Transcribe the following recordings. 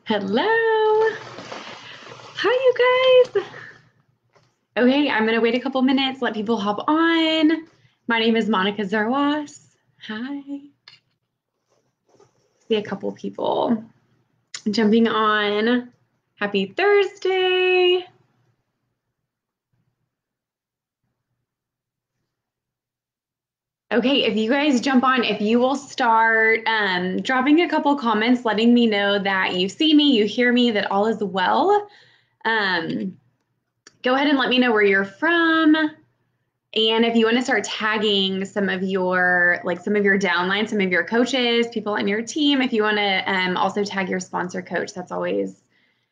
Hello. Hi, you guys. Okay, I'm going to wait a couple minutes, let people hop on. My name is Monica Zerwas. Hi. See a couple people jumping on. Happy Thursday. Okay, if you guys jump on, if you will start dropping a couple comments, letting me know that you see me, you hear me, that all is well. Go ahead and let me know where you're from. And if you want to start tagging some of your downline, some of your coaches, people on your team, if you want to also tag your sponsor coach, that's always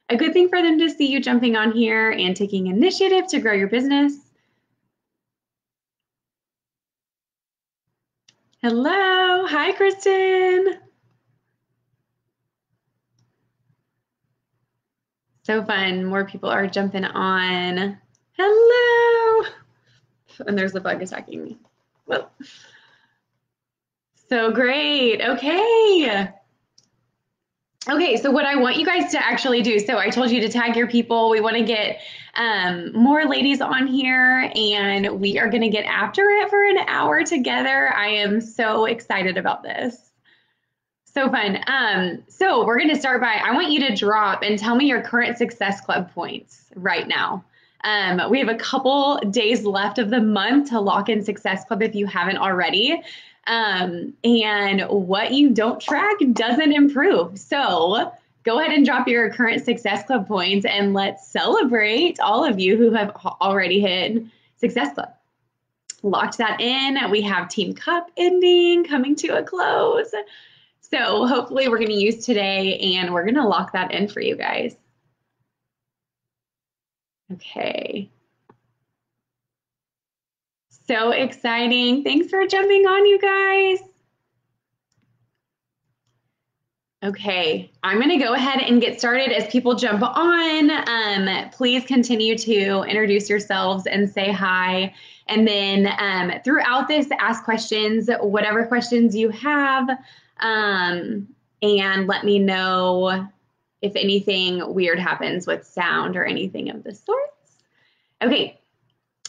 a good thing for them to see you jumping on here and taking initiative to grow your business. Hello. Hi, Kristen. So fun. More people are jumping on. Hello. And there's a bug attacking me. Whoa. So great. Okay. Okay, so what I want you guys to actually do, so I told you to tag your people. We want to get more ladies on here, and we are going to get after it for an hour together. I am so excited about this. So fun. So we're going to start by, I want you to drop and tell me your current Success Club points right now. We have a couple days left of the month to lock in Success Club if you haven't already. And what you don't track doesn't improve. So go ahead and drop your current Success Club points and let's celebrate all of you who have already hit Success Club. Locked that in. We have Team Cup ending, coming to a close. So hopefully we're going to use today and we're going to lock that in for you guys. Okay. So exciting. Thanks for jumping on, you guys. Okay, I'm going to go ahead and get started as people jump on. Please continue to introduce yourselves and say hi. And then throughout this, ask questions, whatever questions you have, and let me know if anything weird happens with sound or anything of the sorts. Okay.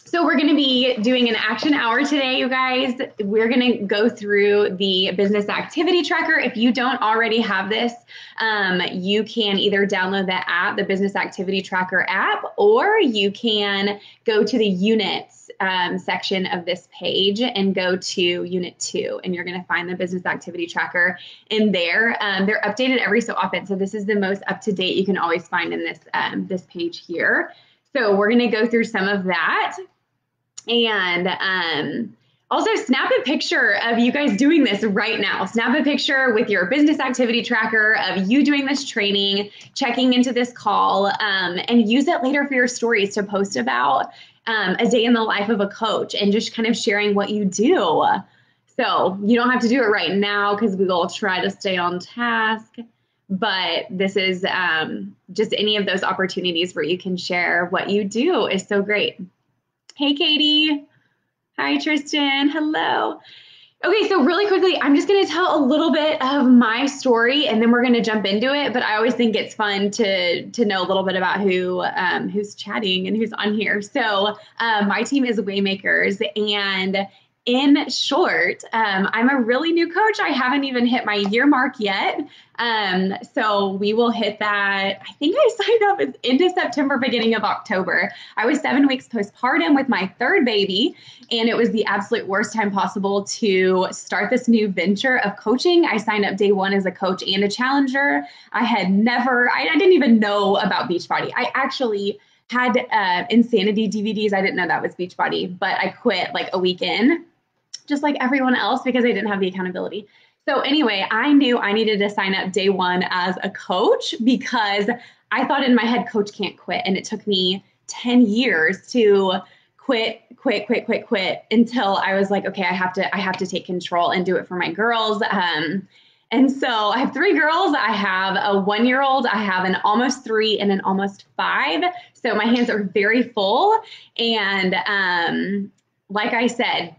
So we're going to be doing an action hour today, you guys. We're going to go through the business activity tracker. If you don't already have this, you can either download the app, the business activity tracker app, or you can go to the units section of this page and go to unit 2, and you're going to find the business activity tracker in there. They're updated every so often, so this is the most up-to-date you can always find in this, this page here. So we're going to go through some of that. And also snap a picture of you guys doing this right now. Snap a picture with your business activity tracker of you doing this training, checking into this call, and use it later for your stories to post about a day in the life of a coach and just kind of sharing what you do. So you don't have to do it right now because we will try to stay on task. But this is just any of those opportunities where you can share what you do is so great. Hey, Katie. Hi, Tristan. Hello. Okay, so really quickly, I'm just going to tell a little bit of my story, and then we're going to jump into it. But I always think it's fun to know a little bit about who's chatting and who's on here. So my team is Waymakers, and in short, I'm a really new coach. I haven't even hit my year mark yet. So we will hit that. I think I signed up at end of September, beginning of October. I was 7 weeks postpartum with my third baby, and it was the absolute worst time possible to start this new venture of coaching. I signed up day 1 as a coach and a challenger. I didn't even know about Beachbody. I actually had Insanity DVDs. I didn't know that was Beachbody, but I quit like a week in, just like everyone else, because I didn't have the accountability. So anyway, I knew I needed to sign up day 1 as a coach because I thought in my head, coach can't quit. And it took me 10 years to quit until I was like, okay, I have to take control and do it for my girls. And so I have 3 girls. I have a 1-year-old, I have an almost 3 and an almost 5. So my hands are very full. And like I said,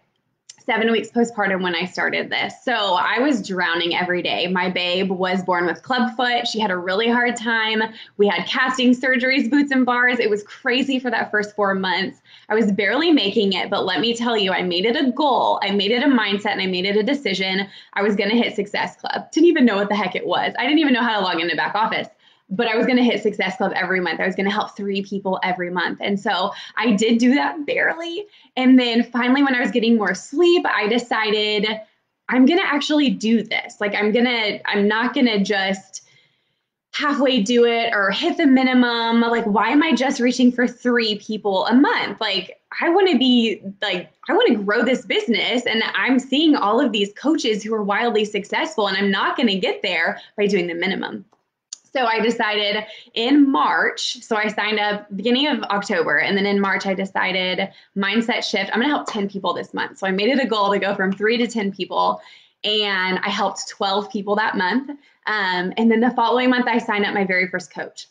7 weeks postpartum when I started this. So I was drowning every day. My babe was born with clubfoot. She had a really hard time. We had casting surgeries, boots and bars. It was crazy for that first 4 months. I was barely making it, but let me tell you, I made it a goal. I made it a mindset and I made it a decision. I was going to hit Success Club. Didn't even know what the heck it was. I didn't even know how to log into back office. But I was going to hit Success Club every month. I was going to help 3 people every month. And so I did do that barely. And then finally, when I was getting more sleep, I decided I'm going to actually do this. Like I'm not going to just halfway do it or hit the minimum. Like, why am I just reaching for 3 people a month? Like, I want to grow this business. And I'm seeing all of these coaches who are wildly successful, and I'm not going to get there by doing the minimum. So I decided in March, so I signed up beginning of October, and then in March I decided mindset shift. I'm going to help 10 people this month. So I made it a goal to go from 3 to 10 people, and I helped 12 people that month. And then the following month I signed up my very first coach.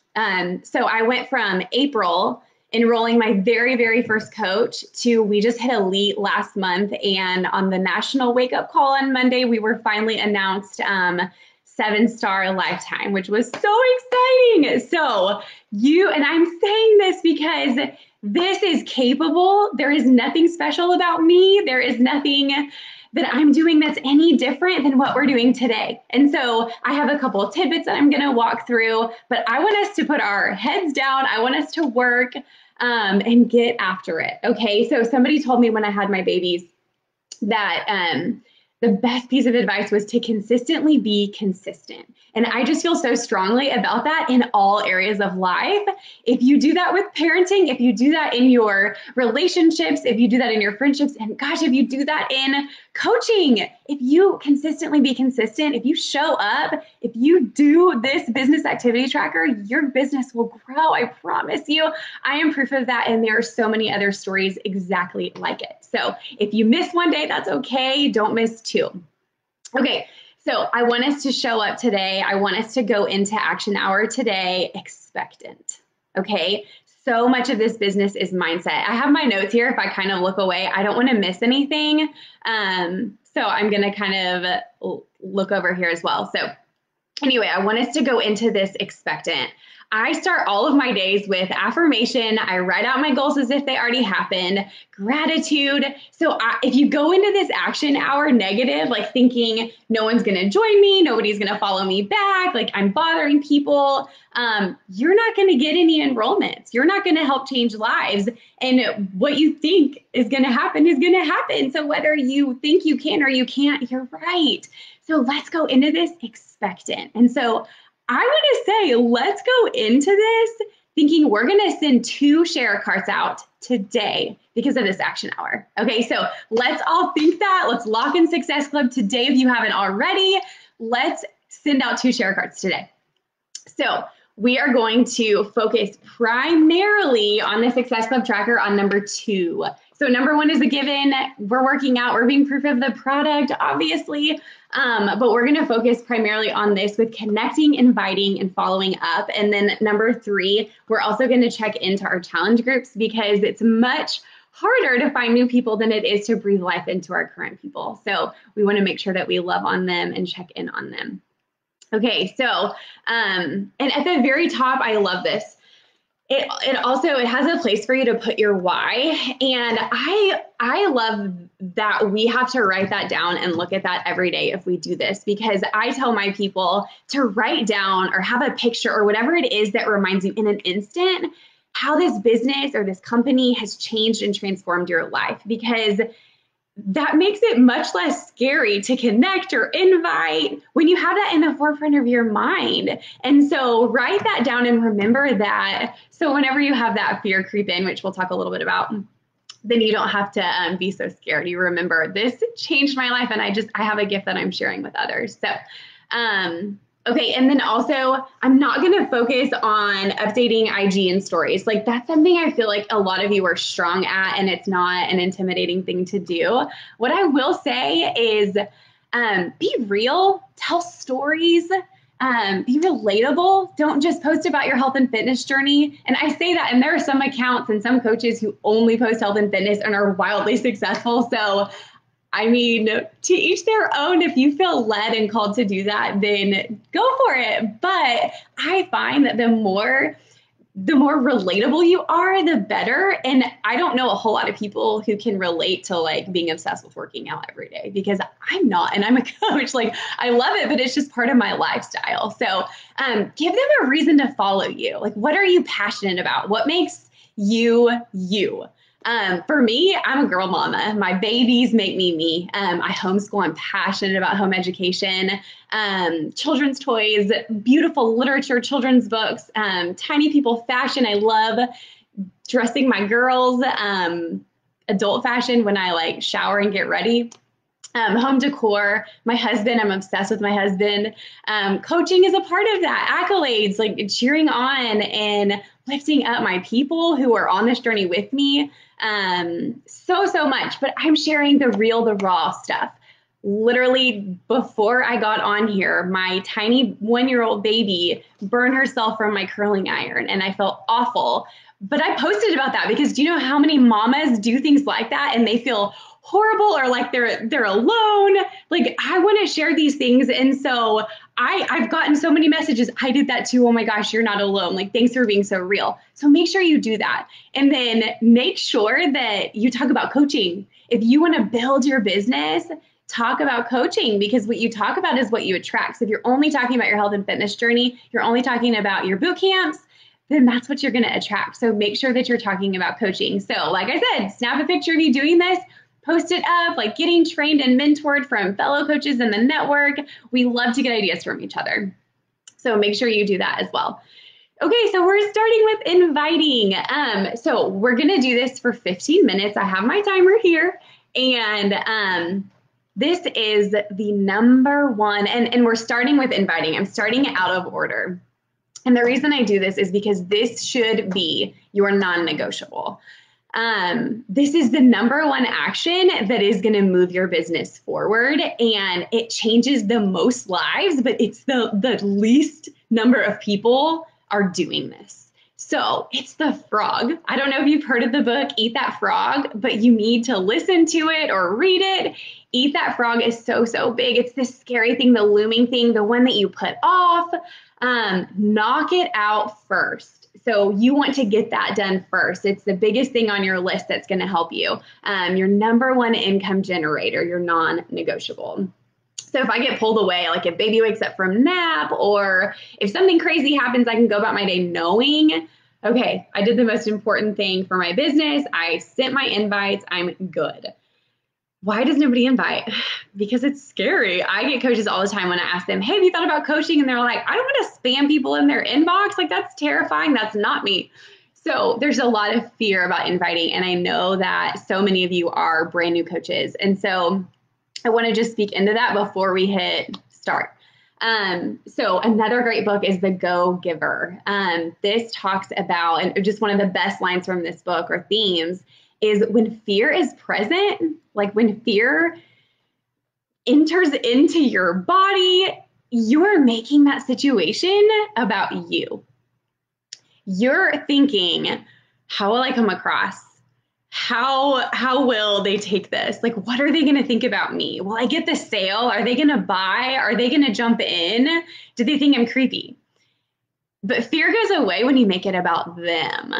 So I went from April enrolling my very, very first coach to we just hit elite last month. And on the national wake up call on Monday, we were finally announced 7-star lifetime, which was so exciting. So and I'm saying this because this is capable. There is nothing special about me. There is nothing that I'm doing that's any different than what we're doing today. And so I have a couple of tidbits that I'm going to walk through, but I want us to put our heads down. I want us to work and get after it. Okay. So somebody told me when I had my babies that the best piece of advice was to consistently be consistent. And I just feel so strongly about that in all areas of life. If you do that with parenting, if you do that in your relationships, if you do that in your friendships, and gosh, if you do that in coaching, if you consistently be consistent, if you show up, if you do this business activity tracker, your business will grow. I promise you. I am proof of that. And there are so many other stories exactly like it. So if you miss one day, that's okay. Don't miss 2. Okay. So I want us to show up today. I want us to go into action hour today expectant. Okay. So much of this business is mindset. I have my notes here. If I kind of look away, I don't want to miss anything. So I'm going to kind of look over here as well. So anyway, I want us to go into this expectant. I start all of my days with affirmation. I write out my goals as if they already happened, gratitude. So if you go into this action hour negative, like thinking no one's going to join me, nobody's going to follow me back, like I'm bothering people, you're not going to get any enrollments. You're not going to help change lives. And what you think is going to happen is going to happen. So whether you think you can or you can't, you're right. So let's go into this expectant. And so I want to say, let's go into this thinking we're going to send 2 share carts out today because of this action hour. Okay, so let's all think that. Let's lock in Success Club today if you haven't already. Let's send out 2 share carts today. So we are going to focus primarily on the Success Club tracker on number 2. So number 1 is a given. We're working out. We're being proof of the product, obviously. But we're going to focus primarily on this with connecting, inviting, and following up. And then number 3, we're also going to check into our challenge groups because it's much harder to find new people than it is to breathe life into our current people. So we want to make sure that we love on them and check in on them. Okay, so, and at the very top, I love this. It also has a place for you to put your why. And I love that we have to write that down and look at that every day if we do this, because I tell my people to write down or have a picture or whatever it is that reminds you in an instant how this business or this company has changed and transformed your life, because that makes it much less scary to connect or invite when you have that in the forefront of your mind. And so write that down and remember that. So whenever you have that fear creep in, which we'll talk a little bit about, then you don't have to be so scared. You remember this changed my life and I have a gift that I'm sharing with others. So, okay. And then also I'm not going to focus on updating IG and stories. Like that's something I feel like a lot of you are strong at and it's not an intimidating thing to do. What I will say is be real, tell stories, be relatable. Don't just post about your health and fitness journey. And I say that, and there are some accounts and some coaches who only post health and fitness and are wildly successful. So I mean, to each their own. If you feel led and called to do that, then go for it. But I find that the more relatable you are, the better. And I don't know a whole lot of people who can relate to like being obsessed with working out every day, because I'm not, and I'm a coach. Like, I love it, but it's just part of my lifestyle. So give them a reason to follow you. Like, what are you passionate about? What makes you you? For me, I'm a girl mama. My babies make me me. I homeschool. I'm passionate about home education, children's toys, beautiful literature, children's books, tiny people fashion. I love dressing my girls, adult fashion when I like shower and get ready. Home decor, my husband, I'm obsessed with my husband. Coaching is a part of that. Accolades, like cheering on and lifting up my people who are on this journey with me. So much, but I'm sharing the real, the raw stuff. Literally before I got on here, my tiny 1-year-old baby burned herself from my curling iron and I felt awful. But I posted about that because do you know how many mamas do things like that and they feel horrible or like they're alone? Like, I want to share these things. And so I've gotten so many messages. I did that too. Oh my gosh, you're not alone. Like, thanks for being so real. So make sure you do that. And then make sure that you talk about coaching. If you want to build your business, talk about coaching, because what you talk about is what you attract. So if you're only talking about your health and fitness journey, you're only talking about your boot camps, then that's what you're going to attract. So make sure that you're talking about coaching. So like I said, snap a picture of you doing this, post it up, like getting trained and mentored from fellow coaches in the network. We love to get ideas from each other. So make sure you do that as well. Okay, so we're starting with inviting. So we're going to do this for 15 minutes. I have my timer here, and this is the number one, and we're starting with inviting. I'm starting out of order. And the reason I do this is because this should be your non-negotiable. This is the number one action that is going to move your business forward, and it changes the most lives, but it's the least number of people are doing this. So it's the frog. I don't know if you've heard of the book, Eat That Frog, but you need to listen to it or read it. Eat That Frog is so big. It's this scary thing, the looming thing, the one that you put off. Knock it out first. So you want to get that done first. It's the biggest thing on your list that's going to help you. Your number one income generator, your non-negotiable. So if I get pulled away, like if baby wakes up from nap or if something crazy happens, I can go about my day knowing, okay, I did the most important thing for my business. I sent my invites. I'm good. Why does nobody invite? Because it's scary. I get coaches all the time when I ask them, hey, have you thought about coaching? And they're like, I don't want to spam people in their inbox. Like, that's terrifying. That's not me. So there's a lot of fear about inviting. And I know that so many of you are brand new coaches. And so I want to just speak into that before we hit start. So another great book is The Go-Giver. This talks about, and just one of the best lines from this book or themes is when fear is present, like when fear enters into your body, you're making that situation about you. You're thinking, how will I come across? How will they take this? Like, what are they going to think about me? Will I get the sale? Are they going to buy? Are they going to jump in? Do they think I'm creepy? But fear goes away when you make it about them.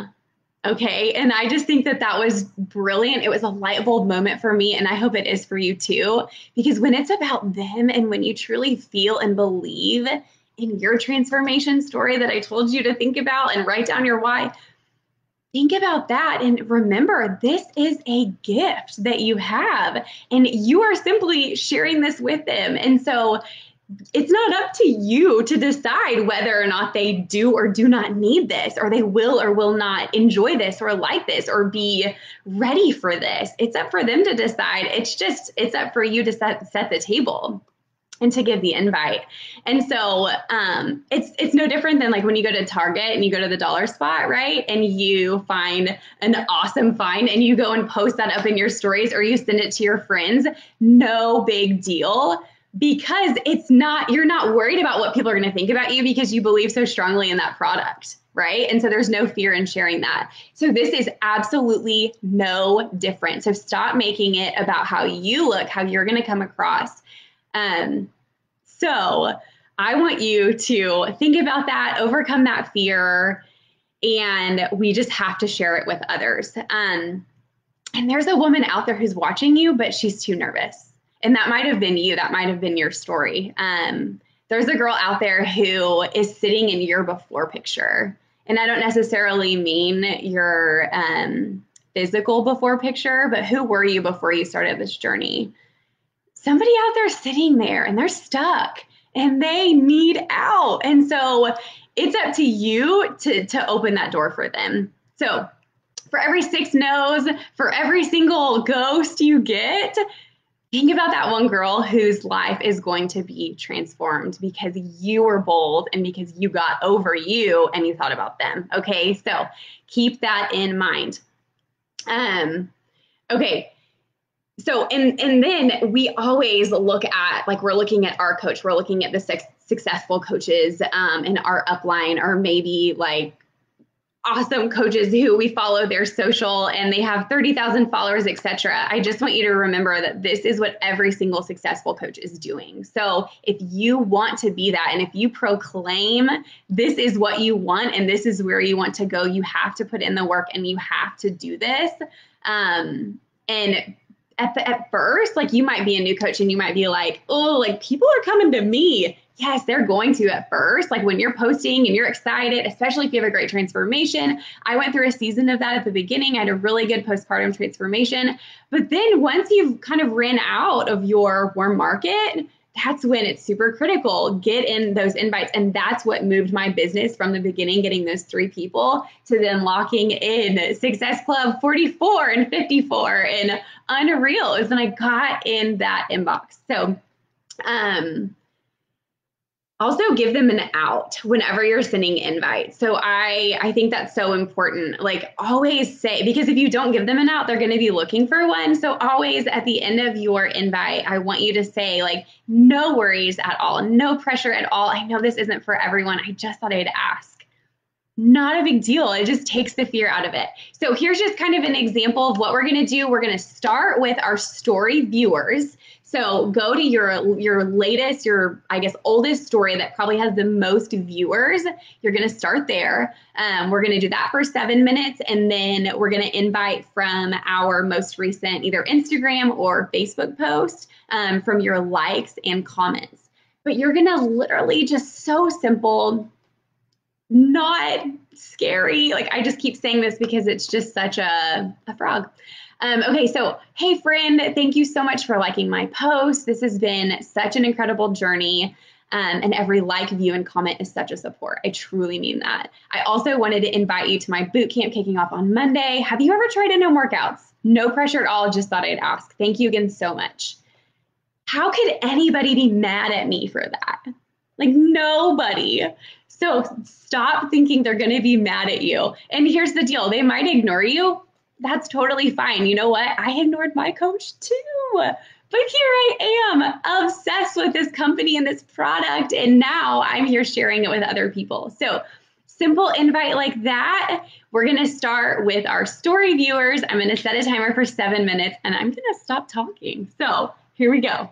Okay. And I just think that that was brilliant. It was a light bulb moment for me. And I hope it is for you too, because when it's about them and when you truly feel and believe in your transformation story that I told you to think about and write down your why, think about that. And remember, this is a gift that you have, and you are simply sharing this with them. And so it's not up to you to decide whether or not they do or do not need this, or they will or will not enjoy this or like this or be ready for this. It's up for them to decide. It's up for you to set the table and to give the invite. And so it's no different than like when you go to Target and you go to the dollar spot, right? And you find an awesome find and you go and post that up in your stories or you send it to your friends. No big deal. because you're not worried about what people are going to think about you because you believe so strongly in that product, right? And so there's no fear in sharing that. So this is absolutely no different. So stop making it about how you look, how you're going to come across. So I want you to think about that, overcome that fear, and we just have to share it with others. And there's a woman out there who's watching you, but she's too nervous. And that might have been you. That might have been your story. There's a girl out there who is sitting in your before picture. And I don't necessarily mean your physical before picture, but who were you before you started this journey? Somebody out there sitting there and they're stuck and they need out. And so it's up to you to open that door for them. So for every 6 no's, for every single ghost you get, think about that one girl whose life is going to be transformed because you were bold and because you got over you and you thought about them. Okay, so keep that in mind. Okay. So, and then we always look at, like, we're looking at our coach, we're looking at the successful coaches in our upline, or maybe like awesome coaches who we follow their social and they have 30,000 followers, etc. I just want you to remember that this is what every single successful coach is doing. So if you want to be that, and if you proclaim this is what you want and this is where you want to go, you have to put in the work and you have to do this. And at first, like, you might be a new coach and you might be like, oh, like, people are coming to me. Yes, they're going to at first, like when you're posting and you're excited, especially if you have a great transformation. I went through a season of that at the beginning. I had a really good postpartum transformation. But then once you've kind of ran out of your warm market, that's when it's super critical. Get in those invites. And that's what moved my business from the beginning, getting those 3 people, to then locking in Success Club 44 and 54 and Unreal, is when I got in that inbox. So, also give them an out whenever you're sending invites. So I think that's so important. Like, always say, because if you don't give them an out, they're going to be looking for one. So always at the end of your invite, I want you to say, like, no worries at all, no pressure at all. I know this isn't for everyone. I just thought I'd ask. Not a big deal. It just takes the fear out of it. So here's just kind of an example of what we're going to do. We're going to start with our story viewers. So go to your latest, your, I guess, oldest story that probably has the most viewers. You're going to start there. We're going to do that for 7 minutes, and then we're going to invite from our most recent either Instagram or Facebook post, from your likes and comments. But you're going to literally just, so simple, not scary. Like, I just keep saying this because it's just such a frog. Okay, so, hey friend, thank you so much for liking my post. This has been such an incredible journey. And every like, view, and comment is such a support. I truly mean that. I also wanted to invite you to my boot camp kicking off on Monday. Have you ever tried in-home workouts? No pressure at all. Just thought I'd ask. Thank you again so much. How could anybody be mad at me for that? Like, nobody. So stop thinking they're going to be mad at you. And here's the deal. They might ignore you. That's totally fine. You know what? I ignored my coach too. But here I am, obsessed with this company and this product. And now I'm here sharing it with other people. So simple invite like that. We're going to start with our story viewers. I'm going to set a timer for 7 minutes and I'm going to stop talking. So here we go.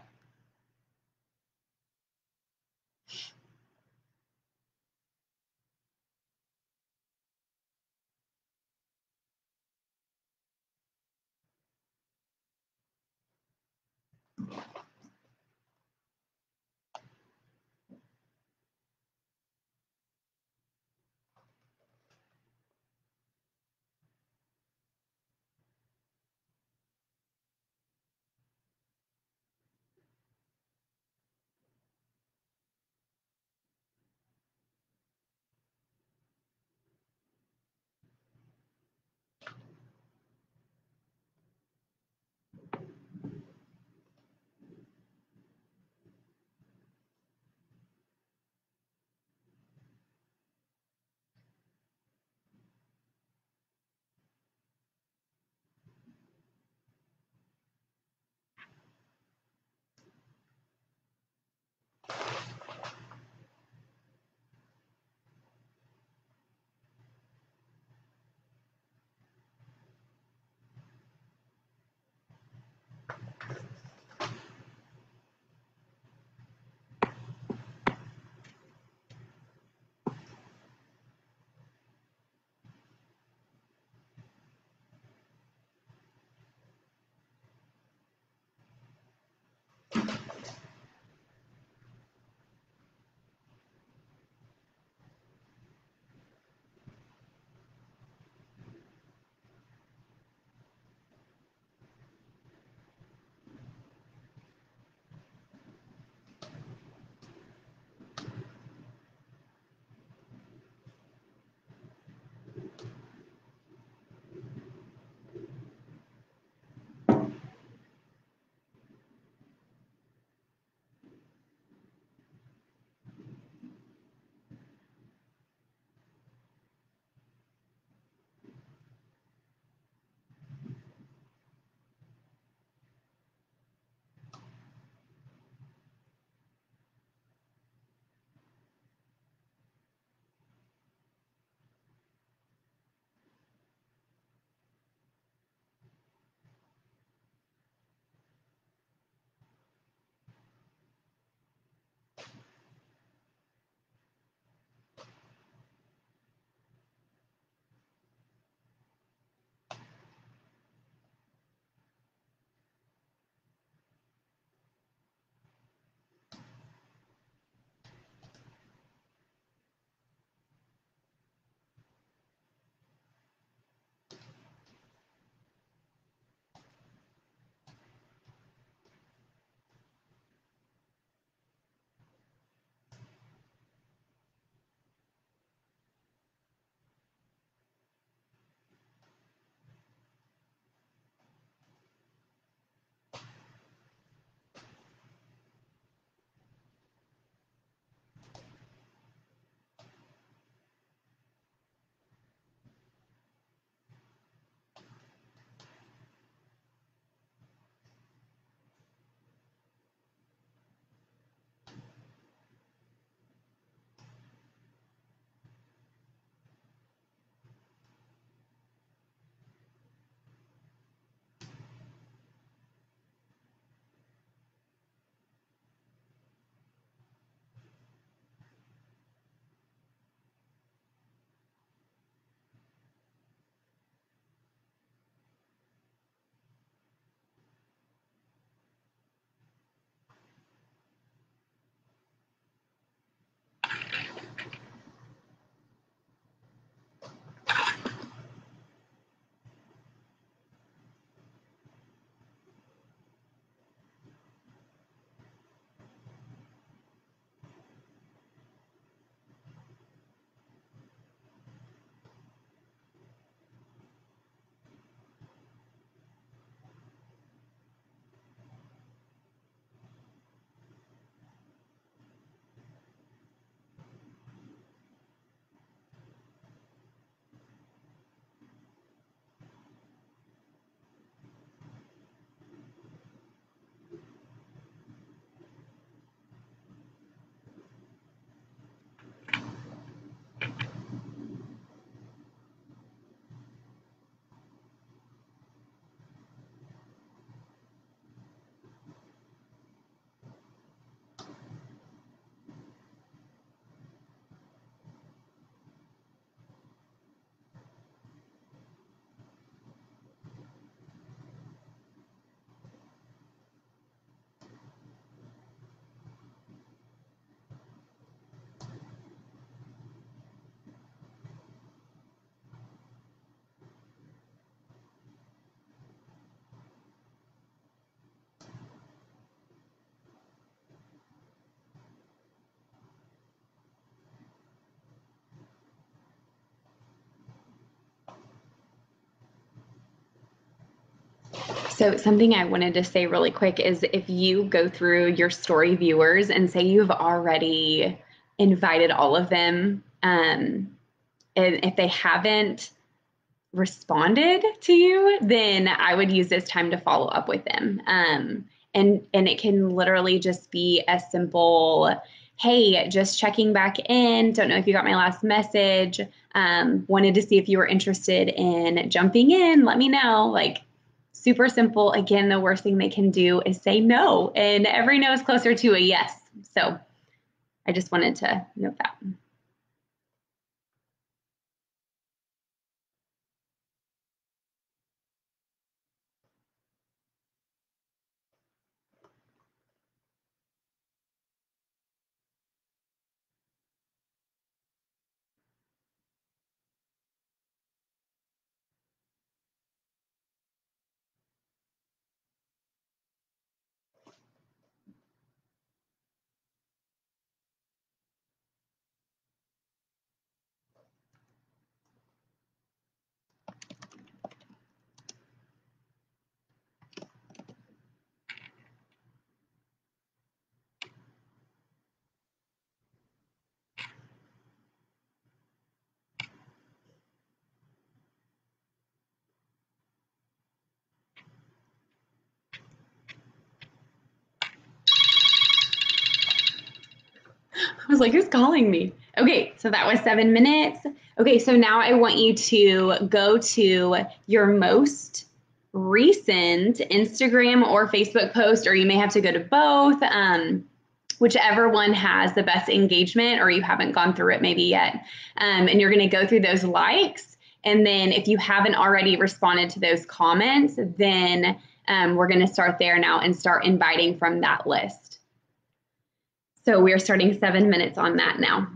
So something I wanted to say really quick is if you go through your story viewers and say you've already invited all of them, and if they haven't responded to you, then I would use this time to follow up with them. And it can literally just be a simple, hey, just checking back in. Don't know if you got my last message. Wanted to see if you were interested in jumping in. Let me know. Like super simple. Again, the worst thing they can do is say no, and every no is closer to a yes. So I just wanted to note that. I was like, who's calling me? Okay, so that was 7 minutes. Okay, so now I want you to go to your most recent Instagram or Facebook post, or you may have to go to both, whichever one has the best engagement, or you haven't gone through it maybe yet. And you're going to go through those likes. And then if you haven't already responded to those comments, then we're going to start there now and start inviting from that list. So we're starting 7 minutes on that now.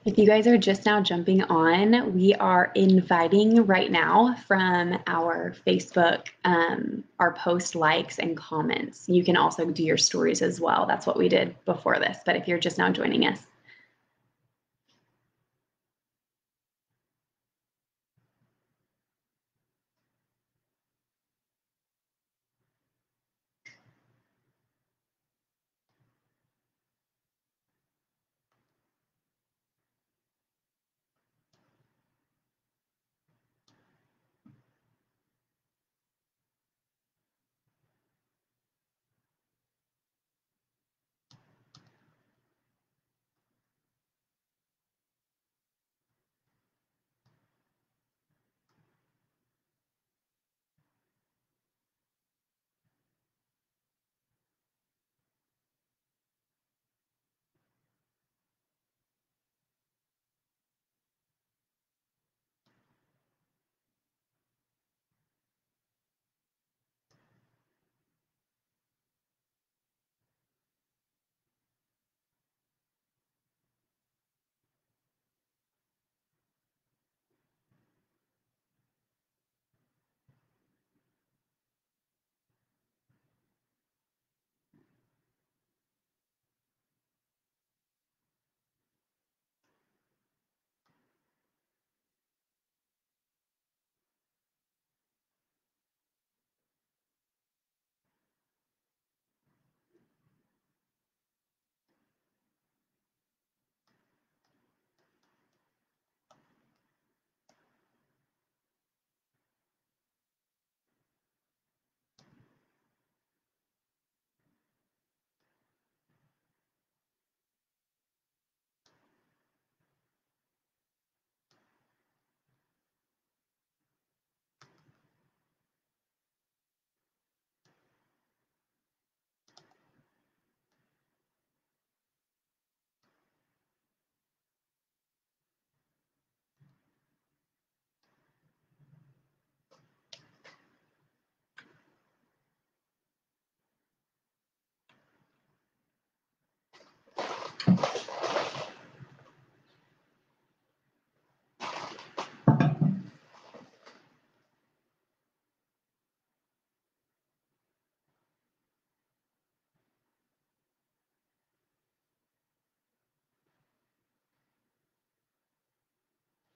If you guys are just now jumping on, we are inviting right now from our Facebook, our post likes and comments. You can also do your stories as well. That's what we did before this. But if you're just now joining us,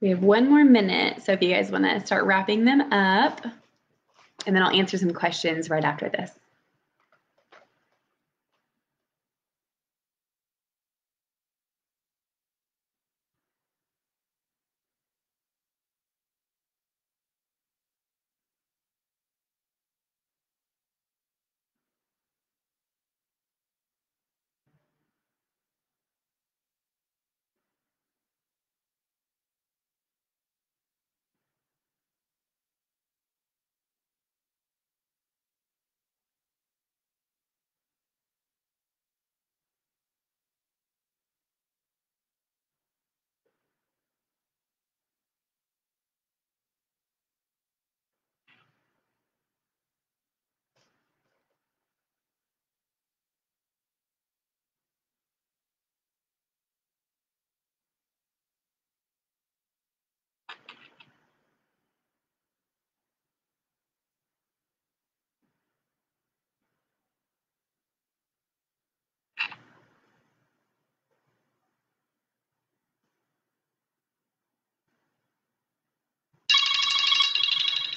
we have one more minute. So if you guys want to start wrapping them up, and then I'll answer some questions right after this.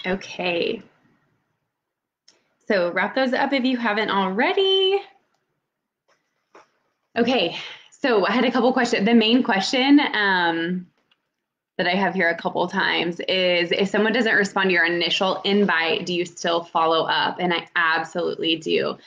Okay. So wrap those up if you haven't already. Okay, so I had a couple questions. The main question that I have here a couple times is, if someone doesn't respond to your initial invite, do you still follow up? And I absolutely do.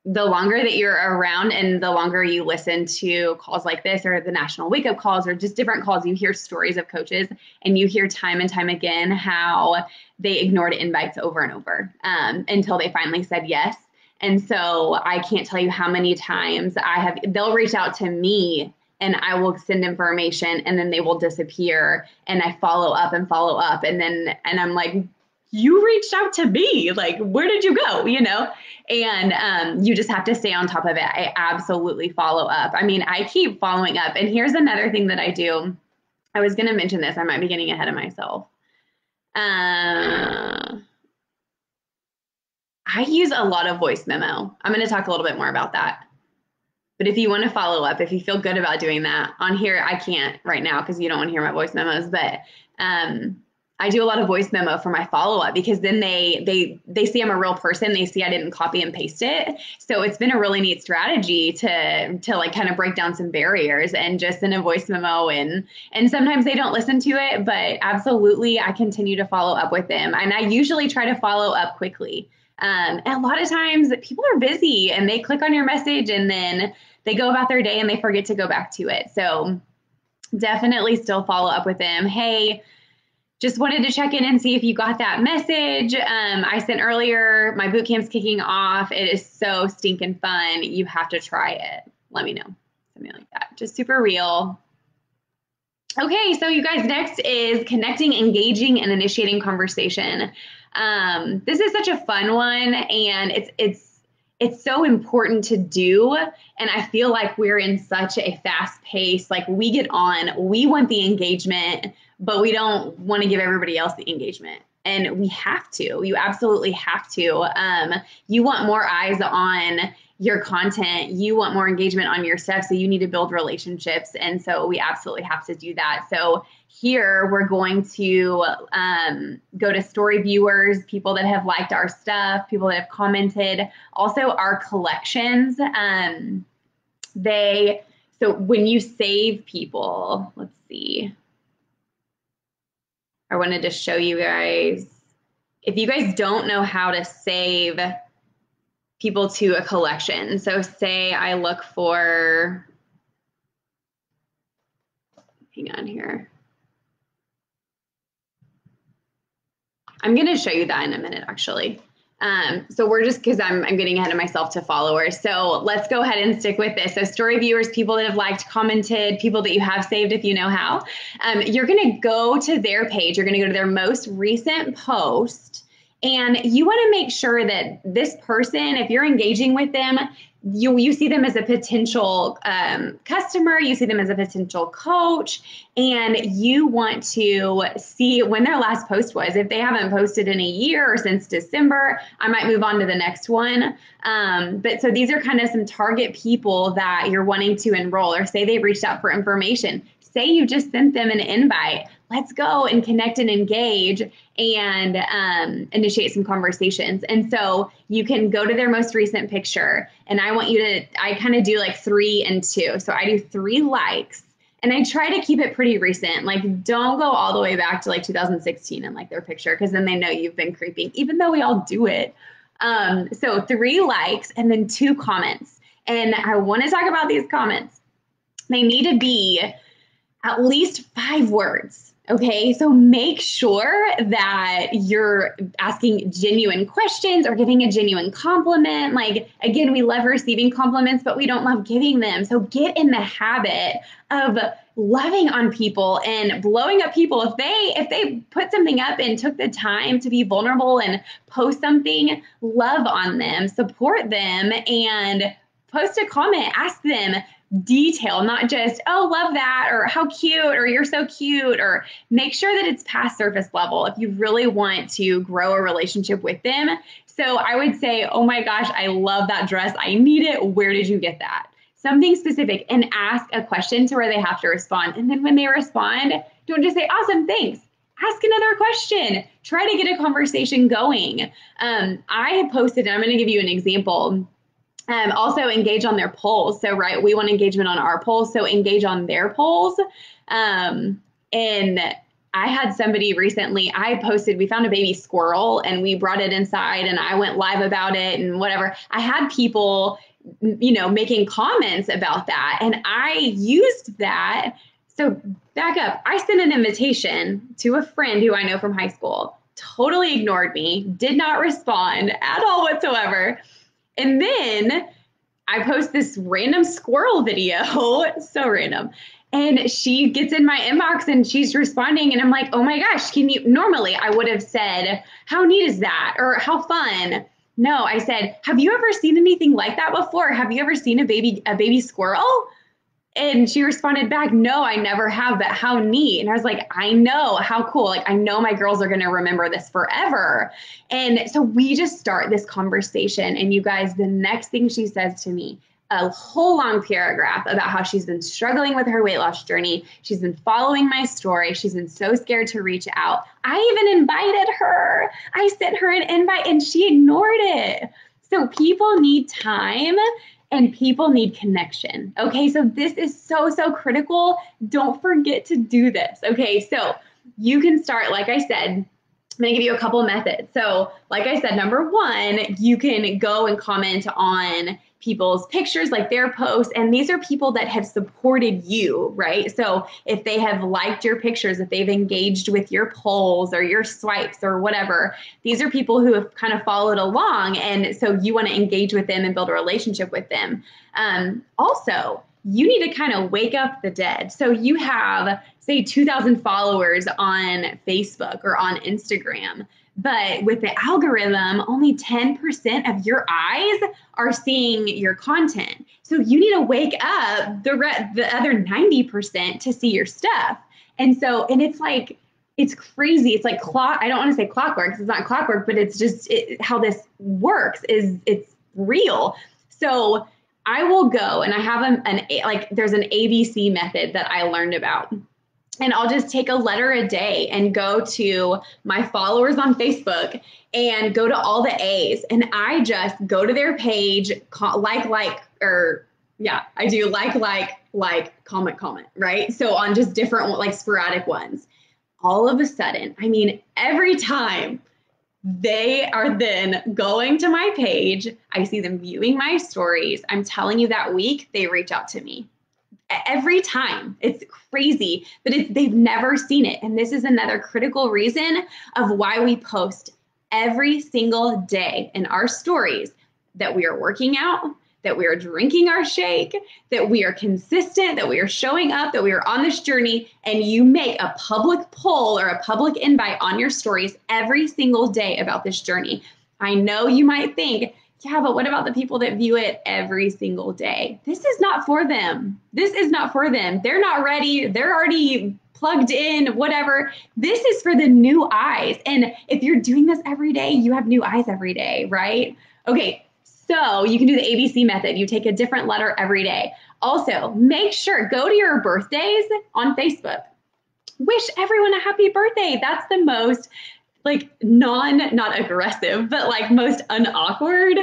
The longer that you're around and the longer you listen to calls like this or the national wake up calls or just different calls, you hear stories of coaches and you hear time and time again how they ignored invites over and over until they finally said yes. And so I can't tell you how many times they'll reach out to me and I will send information and then they will disappear and I follow up and I'm like, you reached out to me. Like, where did you go? You know? And you just have to stay on top of it. I absolutely follow up. I mean, I keep following up. And here's another thing that I do. I was going to mention this. I might be getting ahead of myself. I use a lot of voice memo. I'm going to talk a little bit more about that. But if you want to follow up, if you feel good about doing that on here, I can't right now because you don't want to hear my voice memos. But I do a lot of voice memo for my follow up because then they see I'm a real person. They see I didn't copy and paste it. So it's been a really neat strategy to like kind of break down some barriers and just send a voice memo. And sometimes they don't listen to it, but absolutely I continue to follow up with them. And I usually try to follow up quickly. And a lot of times people are busy and they click on your message and then they go about their day and they forget to go back to it. So definitely still follow up with them. Hey, just wanted to check in and see if you got that message. I sent earlier, my boot camp's kicking off. It is so stinking fun. You have to try it. Let me know. Something like that. Just super real. Okay, so you guys, next is connecting, engaging, and initiating conversation. This is such a fun one, and it's so important to do. And I feel like we're in such a fast pace. Like we get on, we want the engagement, but we don't want to give everybody else the engagement. And we have to. You absolutely have to. You want more eyes on your content. You want more engagement on your stuff. So you need to build relationships. And so we absolutely have to do that. So here we're going to go to story viewers, people that have liked our stuff, people that have commented, also our collections. So when you save people, let's see. I wanted to show you guys, if you guys don't know how to save people to a collection. So say I look for, hang on here. I'm going to show you that in a minute, actually. So we're just, because I'm getting ahead of myself to followers. So let's go ahead and stick with this. So story viewers, people that have liked, commented, people that you have saved if you know how. You're going to go to their page. You're going to go to their most recent post. And you want to make sure that this person, if you're engaging with them, you see them as a potential customer, you see them as a potential coach, and you want to see when their last post was. If they haven't posted in a year or since December, I might move on to the next one. But so these are kind of some target people that you're wanting to enroll, or say they reached out for information. Say you just sent them an invite. Let's go and connect and engage and initiate some conversations. And so you can go to their most recent picture, and I want you to, I kind of do like 3 and 2. So I do 3 likes, and I try to keep it pretty recent. Like don't go all the way back to like 2016 and like their picture, because then they know you've been creeping, even though we all do it. So 3 likes and then 2 comments. And I want to talk about these comments. They need to be at least 5 words. Okay, so make sure that you're asking genuine questions or giving a genuine compliment. Like, again, we love receiving compliments, but we don't love giving them. So get in the habit of loving on people and blowing up people. If they put something up and took the time to be vulnerable and post something, love on them, support them, and post a comment, ask them detail, not just, oh, love that, or how cute, or you're so cute, or make sure that it's past surface level if you really want to grow a relationship with them. So I would say, oh my gosh, I love that dress. I need it. Where did you get that? Something specific, and ask a question to where they have to respond. And then when they respond, don't just say, awesome, thanks. Ask another question. Try to get a conversation going. I posted, and I'm going to give you an example. Also engage on their polls. So, right, we want engagement on our polls, so engage on their polls. And I had somebody recently, I posted, we found a baby squirrel and we brought it inside and I went live about it and whatever. I had people, making comments about that, and I used that. So back up, I sent an invitation to a friend who I know from high school, totally ignored me, did not respond at all whatsoever. And then I post this random squirrel video, so random. And she gets in my inbox and she's responding, and I'm like, oh my gosh, can you? Normally I would have said, how neat is that? Or how fun? No, I said, have you ever seen anything like that before? Have you ever seen a baby squirrel? And she responded back, no, I never have, but how neat. And I was like, I know, how cool. Like, I know my girls are going to remember this forever. And so we just start this conversation. And you guys, the next thing she says to me, a whole long paragraph about how she's been struggling with her weight loss journey. She's been following my story. She's been so scared to reach out. I even invited her. I sent her an invite and she ignored it. So people need time and people need connection. Okay, so this is so, so critical. Don't forget to do this. Okay, so you can start, like I said, I'm gonna give you a couple methods. So, like I said, number one, you can go and comment on people's pictures, like their posts, and these are people that have supported you, right? So if they have liked your pictures, if they've engaged with your polls or your swipes or whatever, these are people who have kind of followed along, and so you want to engage with them and build a relationship with them. Also, you need to kind of wake up the dead. So you have, say, 2,000 followers on Facebook or on Instagram, but with the algorithm, only 10% of your eyes are seeing your content. So you need to wake up the other 90% to see your stuff. And it's like, it's crazy. It's like I don't want to say clockwork, because it's not clockwork, but it's just how this works is it's real. So I will go and I have there's an ABC method that I learned about. And I'll just take a letter a day and go to my followers on Facebook and go to all the A's. And I just go to their page, I do comment, right? So on just different, like sporadic ones. All of a sudden, I mean, every time they are then going to my page, I see them viewing my stories. I'm telling you, that week, they reach out to me every time. It's crazy, but they've never seen it. And this is another critical reason of why we post every single day in our stories that we are working out, that we are drinking our shake, that we are consistent, that we are showing up, that we are on this journey, and you make a public poll or a public invite on your stories every single day about this journey. I know you might think, yeah, but what about the people that view it every single day? This is not for them. This is not for them. They're not ready. They're already plugged in, whatever. This is for the new eyes. And if you're doing this every day, you have new eyes every day, right? Okay, so you can do the ABC method. You take a different letter every day. Also, make sure, go to your birthdays on Facebook. Wish everyone a happy birthday. That's the most not aggressive, but like most unawkward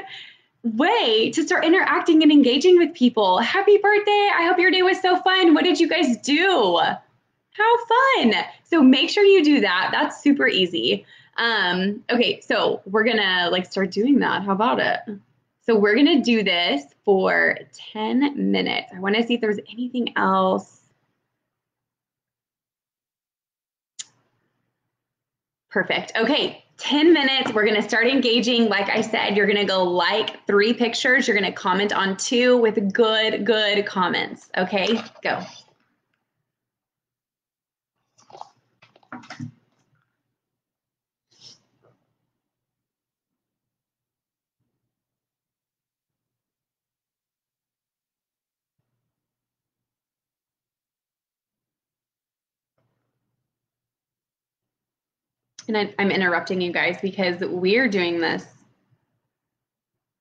way to start interacting and engaging with people. Happy birthday. I hope your day was so fun. What did you guys do? How fun. So make sure you do that. That's super easy. Okay, so we're gonna start doing that. How about it? So we're gonna do this for 10 minutes. I wanna see if there's anything else. Perfect. Okay, 10 minutes. We're going to start engaging. Like I said, you're going to go like 3 pictures. You're going to comment on 2 with good comments. Okay, go. And I'm interrupting you guys because we're doing this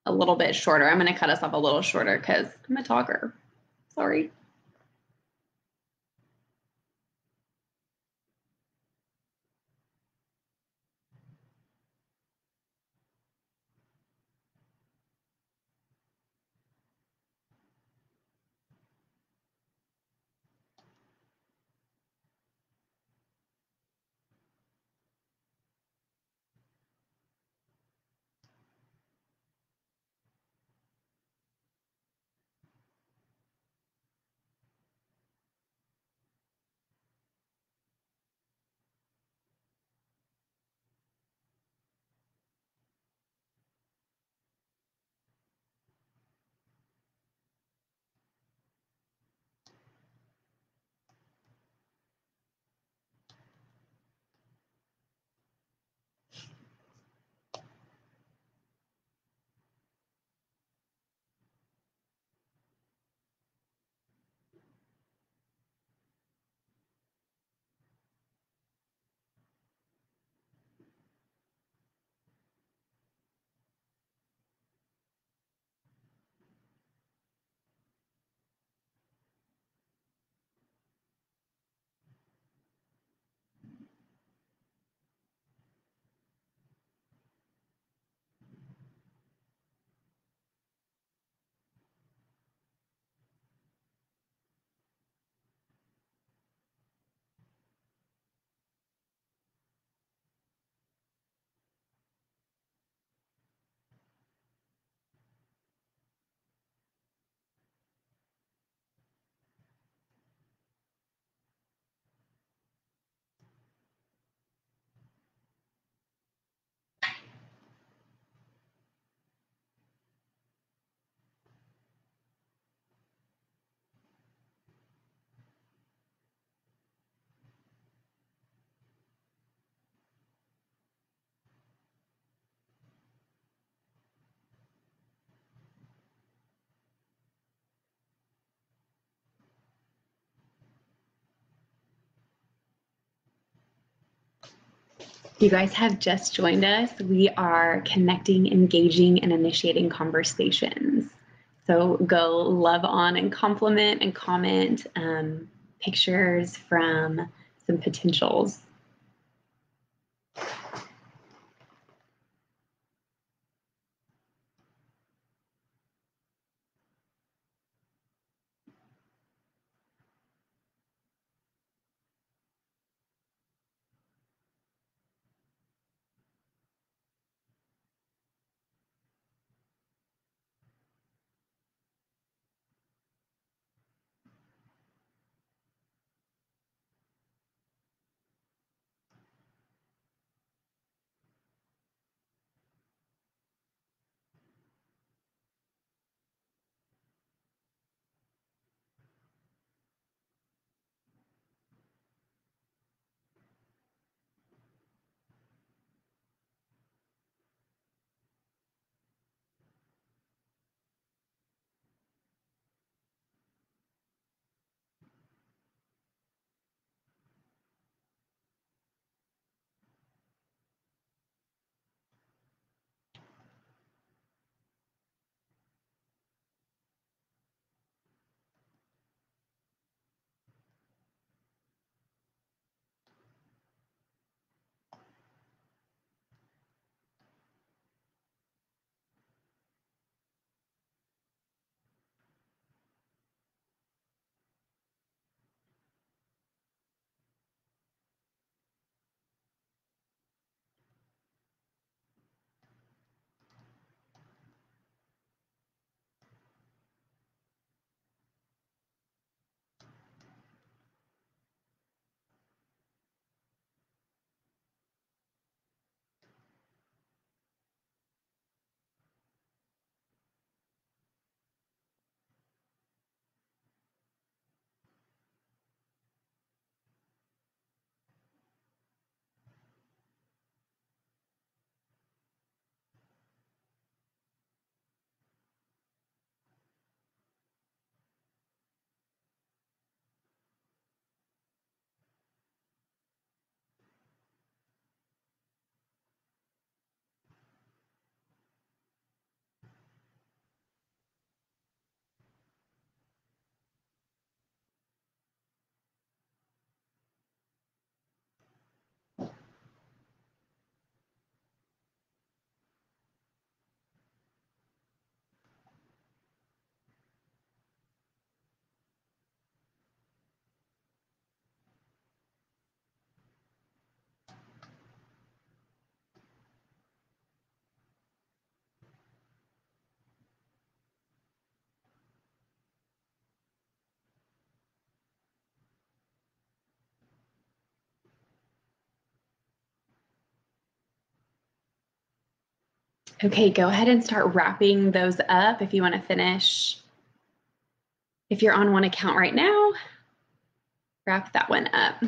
a little bit shorter. I'm going to cut us off a little shorter because I'm a talker. Sorry. You guys have just joined us. We are connecting, engaging, and initiating conversations. So go love on and compliment and comment pictures from some potentials. Okay, go ahead and start wrapping those up if you want to finish. If you're on one account right now, wrap that one up.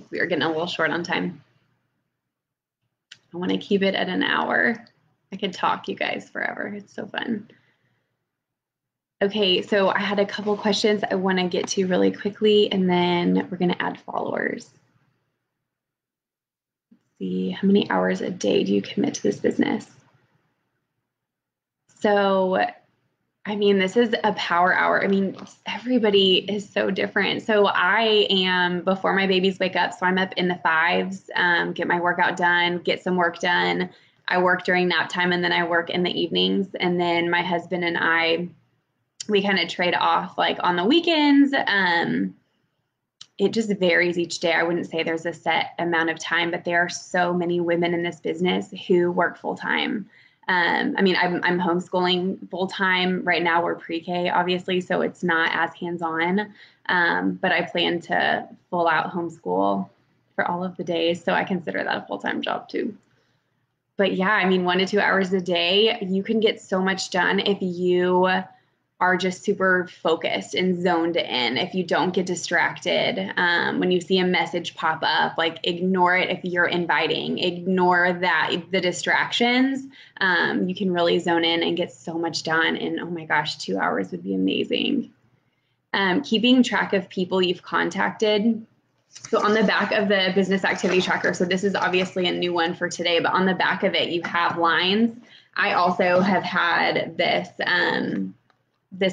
We are getting a little short on time. I want to keep it at an hour. I could talk you guys forever. It's so fun. Okay, so I had a couple questions I want to get to really quickly, and then we're going to add followers. Let's see, how many hours a day do you commit to this business? So, I mean, this is a power hour. I mean, everybody is so different. So I am before my babies wake up. So I'm up in the 5s, get my workout done, get some work done. I work during nap time and then I work in the evenings. And then my husband and I, we kind of trade off like on the weekends. It just varies each day. I wouldn't say there's a set amount of time, but there are so many women in this business who work full time. I mean, I'm homeschooling full time right now. We're pre-K, obviously, so it's not as hands-on. But I plan to full out homeschool for all of the days, so I consider that a full-time job too. But yeah, I mean, 1 to 2 hours a day, you can get so much done if you are just super focused and zoned in. If you don't get distracted, when you see a message pop up, like ignore it if you're inviting, ignore the distractions. You can really zone in and get so much done. And oh my gosh, 2 hours would be amazing. Keeping track of people you've contacted. So on the back of the business activity tracker, so this is obviously a new one for today, but on the back of it, you have lines. I also have had this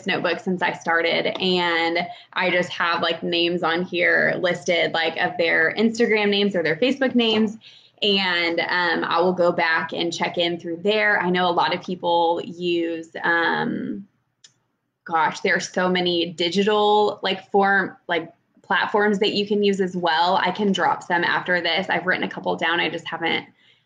notebook since I started, and I just have like names on here listed like of their Instagram names or their Facebook names. And I will go back and check in through there. I know a lot of people use, gosh, there are so many digital platforms that you can use as well. I can drop some after this. I've written a couple down. I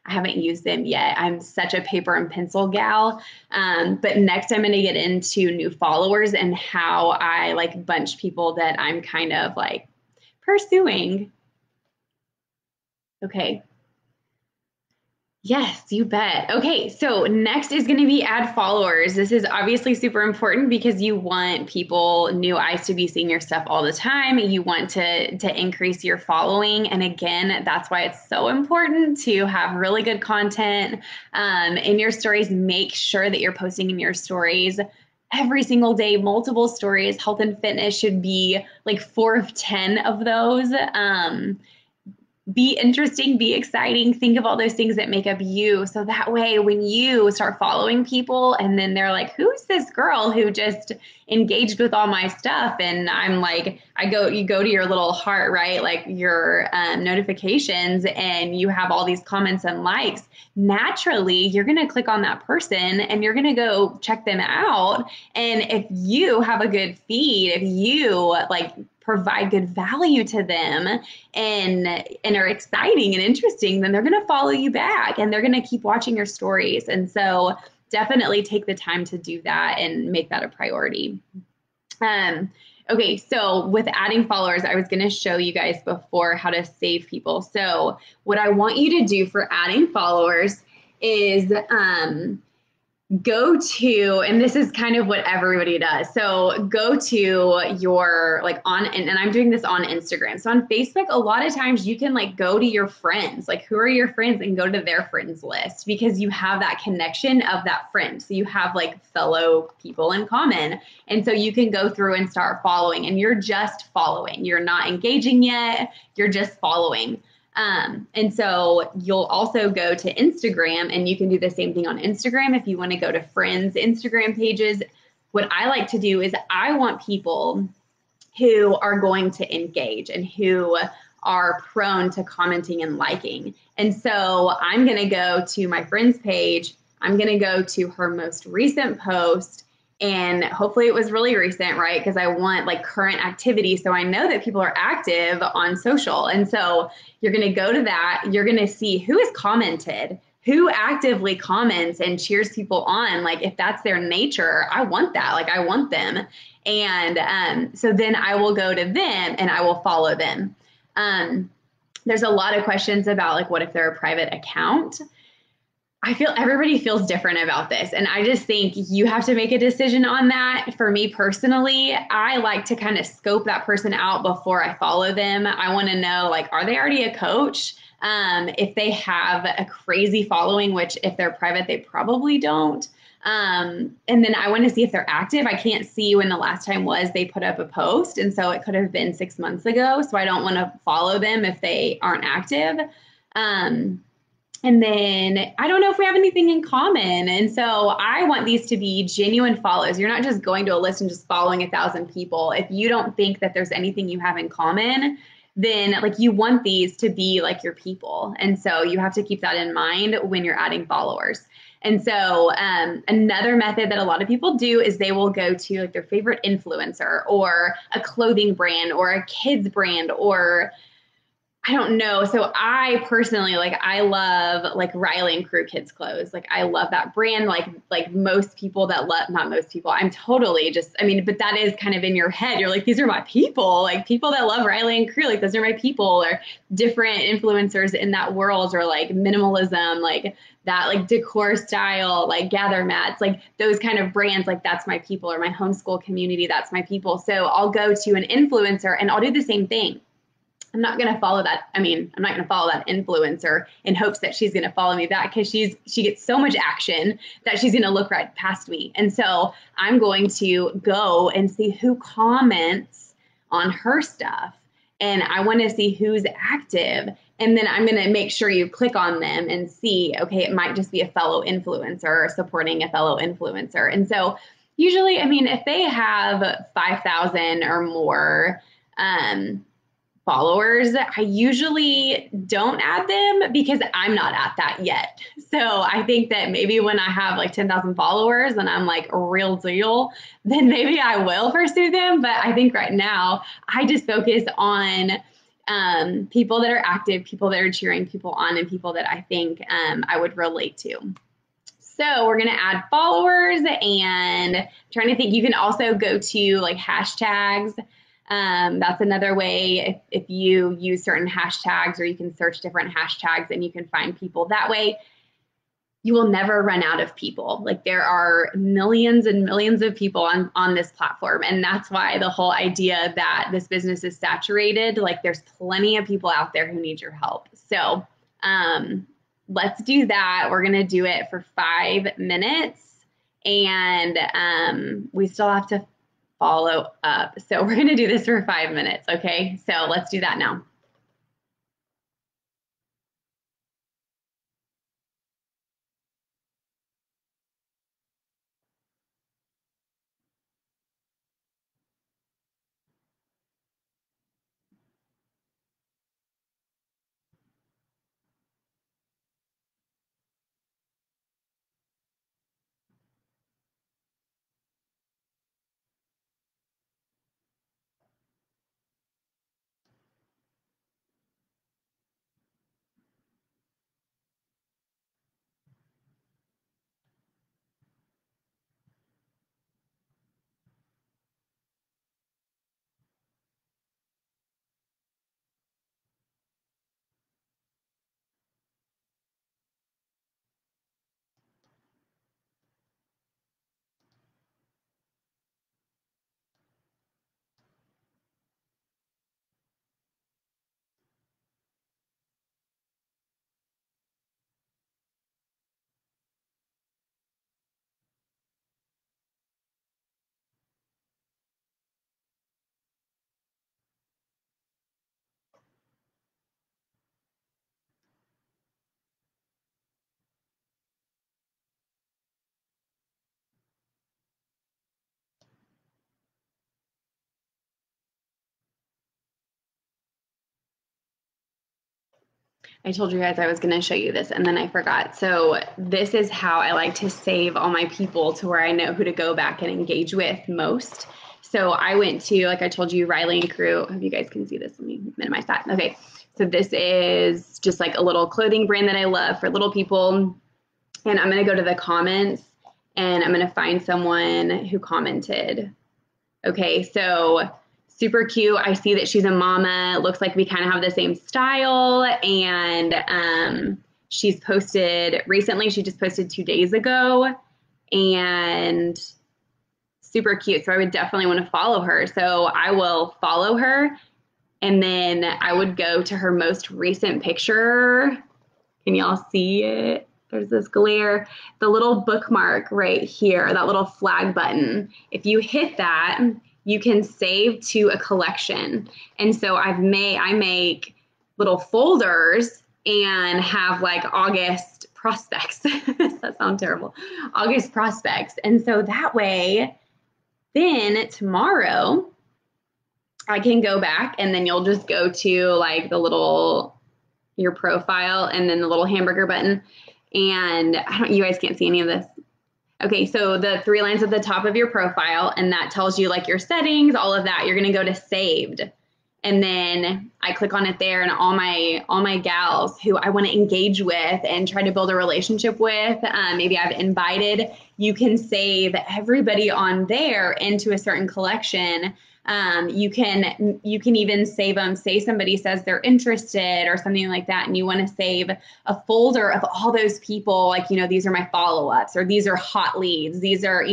haven't used them yet. I'm such a paper and pencil gal. But next I'm going to get into new followers and how I like bunch people that I'm kind of like pursuing. Okay. Yes, you bet. Okay, so next is going to be add followers. This is obviously super important because you want people, new eyes, to be seeing your stuff all the time. You want to increase your following. And again, that's why it's so important to have really good content in your stories. Make sure that you're posting in your stories every single day, multiple stories. Health and fitness should be like 4 of 10 of those. Be interesting, be exciting, think of all those things that make up you. So that way, when you start following people and then they're like, who's this girl who just engaged with all my stuff? And I'm like, you go to your little heart, right? Like your notifications, and you have all these comments and likes. Naturally, you're going to click on that person and you're going to go check them out. And if you have a good feed, if you like provide good value to them and are exciting and interesting, then they're going to follow you back and they're going to keep watching your stories. And so definitely take the time to do that and make that a priority. Okay, so with adding followers, I was going to show you guys before how to save people. So what I want you to do for adding followers is go to, and this is kind of what everybody does. So go to your and I'm doing this on Instagram. So on Facebook, a lot of times you can like go to your friends, like who are your friends, and go to their friends list because you have that connection of that friend. So you have like fellow people in common. And so you can go through and start following, and you're just following. You're not engaging yet. You're just following. And so you'll also go to Instagram, and you can do the same thing on Instagram. If you want to go to friends' Instagram pages, what I like to do is I want people who are going to engage and who are prone to commenting and liking. And so I'm going to go to my friend's page. I'm going to go to her most recent post. And hopefully it was really recent, right? Because I want like current activity. So I know that people are active on social. And so you're going to go to that. You're going to see who has commented, who actively comments and cheers people on. Like if that's their nature, I want that. Like I want them. And so then I will go to them and I will follow them. There's a lot of questions about like, what if they're a private account? I feel everybody feels different about this. And I just think you have to make a decision on that. For me personally, I like to kind of scope that person out before I follow them. I want to know, like, are they already a coach? If they have a crazy following, which if they're private, they probably don't. And then I want to see if they're active. I can't see when the last time was they put up a post. And so it could have been 6 months ago. So I don't want to follow them if they aren't active. And then I don't know if we have anything in common. And so I want these to be genuine follows. You're not just going to a list and just following 1,000 people. If you don't think that there's anything you have in common, then like you want these to be like your people. And so you have to keep that in mind when you're adding followers. And so another method that a lot of people do is they will go to like their favorite influencer or a clothing brand or a kids brand or I don't know. So I personally, like, I love like Riley and Crew kids clothes. Like I love that brand. Like most people that love, not most people, I'm totally just, I mean, but that is kind of in your head. You're like, these are my people, like people that love Riley and Crew, like those are my people, or different influencers in that world, or like minimalism, like that, like decor style, like gather mats, like those kind of brands, like that's my people, or my homeschool community, that's my people. So I'll go to an influencer and I'll do the same thing. I'm not going to follow that. I mean, I'm not going to follow that influencer in hopes that she's going to follow me back, because she gets so much action that she's going to look right past me. And so I'm going to go and see who comments on her stuff. and I want to see who's active. And then I'm going to make sure you click on them and see, okay, it might just be a fellow influencer supporting a fellow influencer. And so usually, I mean, if they have 5,000 or more followers, I usually don't add them because I'm not at that yet. So I think that maybe when I have like 10,000 followers and I'm like a real deal, then maybe I will pursue them. But I think right now I just focus on people that are active, people that are cheering people on, and people that I think I would relate to. So we're going to add followers, and I'm trying to think, you can also go to like hashtags. That's another way if you use certain hashtags, or you can search different hashtags and you can find people that way. You will never run out of people. Like there are millions and millions of people on this platform. And that's why the whole idea that this business is saturated, like there's plenty of people out there who need your help. So let's do that. We're going to do it for 5 minutes, and we still have to follow up. So we're going to do this for 5 minutes. Okay. So let's do that now. I told you guys I was going to show you this and then I forgot. So this is how I like to save all my people to where I know who to go back and engage with most. So I went to, like I told you, Riley and Crew. I hope you guys can see this. Let me minimize that. Okay. So this is just like a little clothing brand that I love for little people. And I'm going to go to the comments and I'm going to find someone who commented. Okay. So super cute. I see that she's a mama. It looks like we kind of have the same style. And she's posted recently. She just posted 2 days ago. And super cute. So I would definitely want to follow her. So I will follow her. And then I would go to her most recent picture. Can y'all see it? There's this glare. The little bookmark right here, that little flag button. If you hit that, you can save to a collection. And so I make little folders and have like August prospects. That sounds terrible. August prospects. And so that way, then tomorrow I can go back and then you'll just go to like the little, your profile and then the little hamburger button. And you guys can't see any of this. Okay, so the 3 lines at the top of your profile, and that tells you like your settings, all of that. You're gonna go to saved. And then I click on it there, and all my gals who I want to engage with and try to build a relationship with, maybe I've invited, you can save everybody on there into a certain collection. You can even save them, say somebody says they're interested or something like that, and you want to save a folder of all those people, like, these are my follow-ups, or these are hot leads, these are,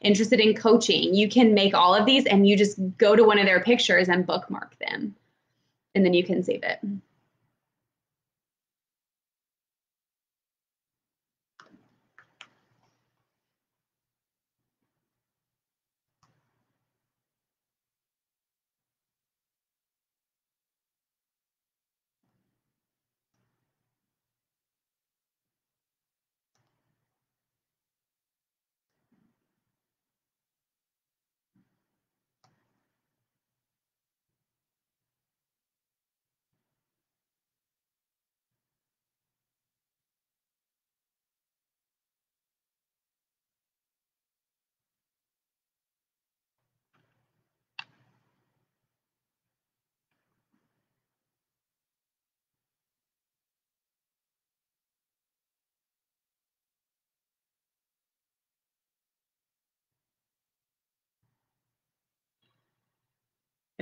interested in coaching. You can make all of these and you just go to one of their pictures and bookmark them, and then you can save it.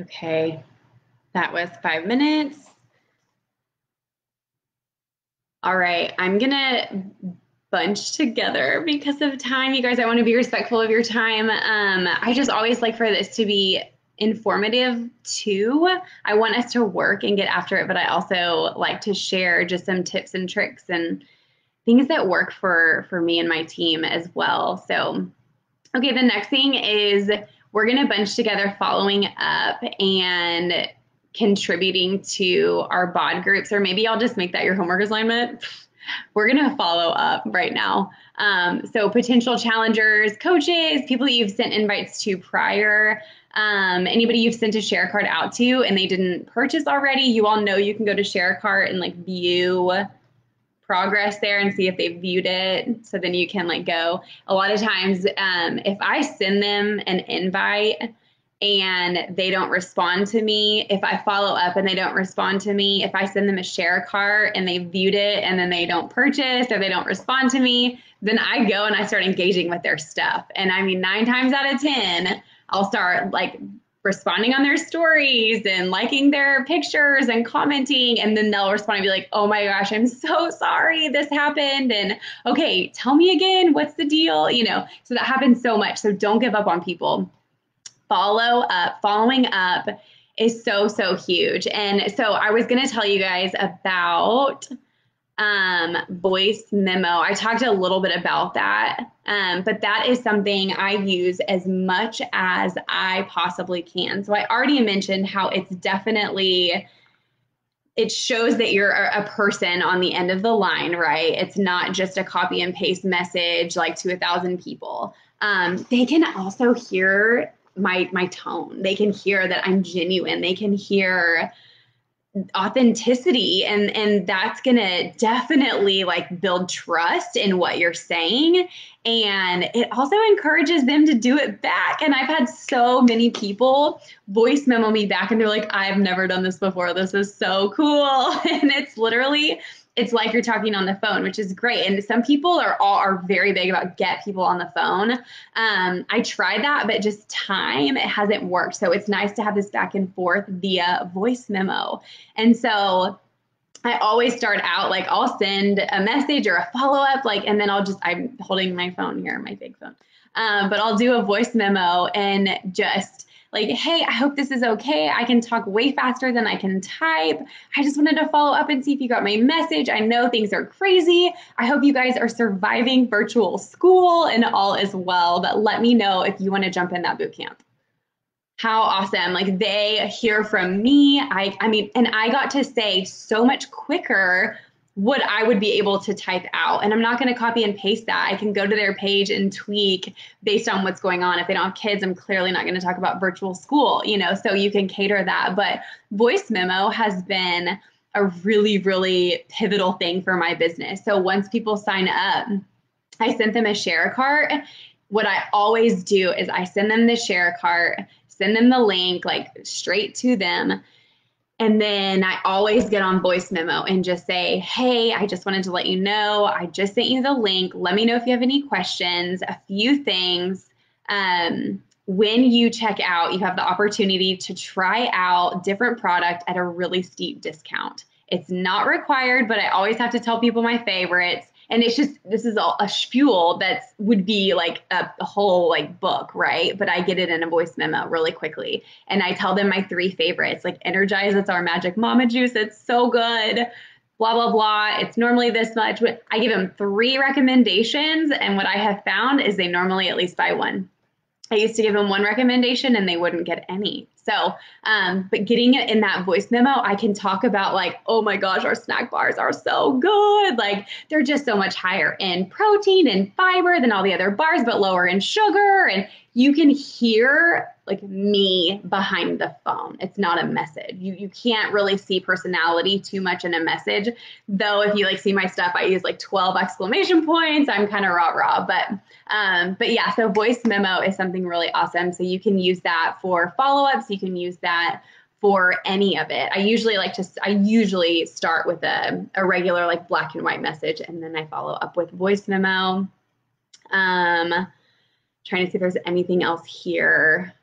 Okay, that was 5 minutes. All right, I'm gonna bunch together because of time. You guys, I want to be respectful of your time. I just always like for this to be informative too. I want us to work and get after it, but I also like to share just some tips and tricks and things that work for me and my team as well. So, okay, the next thing is we're going to bunch together following up and contributing to our bod groups, or maybe I'll just make that your homework assignment. We're going to follow up right now. So potential challengers, coaches, people that you've sent invites to prior, anybody you've sent a share card out to and they didn't purchase already, you all know you can go to share cart and like view progress there and see if they've viewed it. So then you can like go. A lot of times, if I send them an invite and they don't respond to me, if I follow up and they don't respond to me, if I send them a share cart and they viewed it and then they don't purchase or they don't respond to me, then I go and I start engaging with their stuff. And I mean, 9 times out of 10, I'll start like responding on their stories and liking their pictures and commenting, and then they'll respond and be like, oh my gosh, I'm so sorry this happened, and okay, tell me again, what's the deal, so that happens so much. So don't give up on people. Following up is so huge. And so I was going to tell you guys about voice memo. I talked a little bit about that, but that is something I use as much as I possibly can. So I already mentioned how it shows that you're a person on the end of the line, right? It's not just a copy and paste message like to 1,000 people. They can also hear my tone. They can hear that I'm genuine. They can hear authenticity, and that's gonna definitely like build trust in what you're saying, and it also encourages them to do it back. And I've had so many people voice memo me back and they're like, I've never done this before, this is so cool. And it's like you're talking on the phone, which is great. And some people are very big about get people on the phone. I tried that, but just time, it hasn't worked. So it's nice to have this back and forth via voice memo. And so I always start out like I'll send a message or a follow up, like, and then I'm holding my phone here, my big phone, but I'll do a voice memo and just like, hey, I hope this is okay. I can talk way faster than I can type. I just wanted to follow up and see if you got my message. I know things are crazy. I hope you guys are surviving virtual school and all is well, but let me know if you want to jump in that boot camp. How awesome. Like they hear from me. I mean, and I got to say so much quicker what I would be able to type out. And I'm not going to copy and paste that. I can go to their page and tweak based on what's going on. If they don't have kids, I'm clearly not going to talk about virtual school, so you can cater that. But voice memo has been a really pivotal thing for my business. So once people sign up, I sent them a share cart. What I always do is I send them the share cart, send them the link like straight to them. And then I always get on voice memo and just say, hey, I just wanted to let you know, I just sent you the link. Let me know if you have any questions, a few things. When you check out, you have the opportunity to try out different product at a really steep discount. It's not required, but I always have to tell people my favorites. And it's just, this is a spiel that would be like a whole like book, right? But I get it in a voice memo really quickly. And I tell them my 3 favorites, like Energize, it's our magic mama juice. It's so good. Blah, blah, blah. It's normally this much. I give them 3 recommendations. And what I have found is they normally at least buy one. I used to give them 1 recommendation and they wouldn't get any. So, but getting it in that voice memo, I can talk about like, oh my gosh, our snack bars are so good. Like they're just so much higher in protein and fiber than all the other bars, but lower in sugar. And you can hear like me behind the phone. It's not a message. You can't really see personality too much in a message. Though if you like see my stuff, I use like 12 exclamation points. I'm kind of rah-rah, but yeah, so voice memo is something really awesome. So you can use that for follow-ups. You can use that for any of it. I usually start with a regular like black and white message, and then I follow up with voice memo. Trying to see if there's anything else here.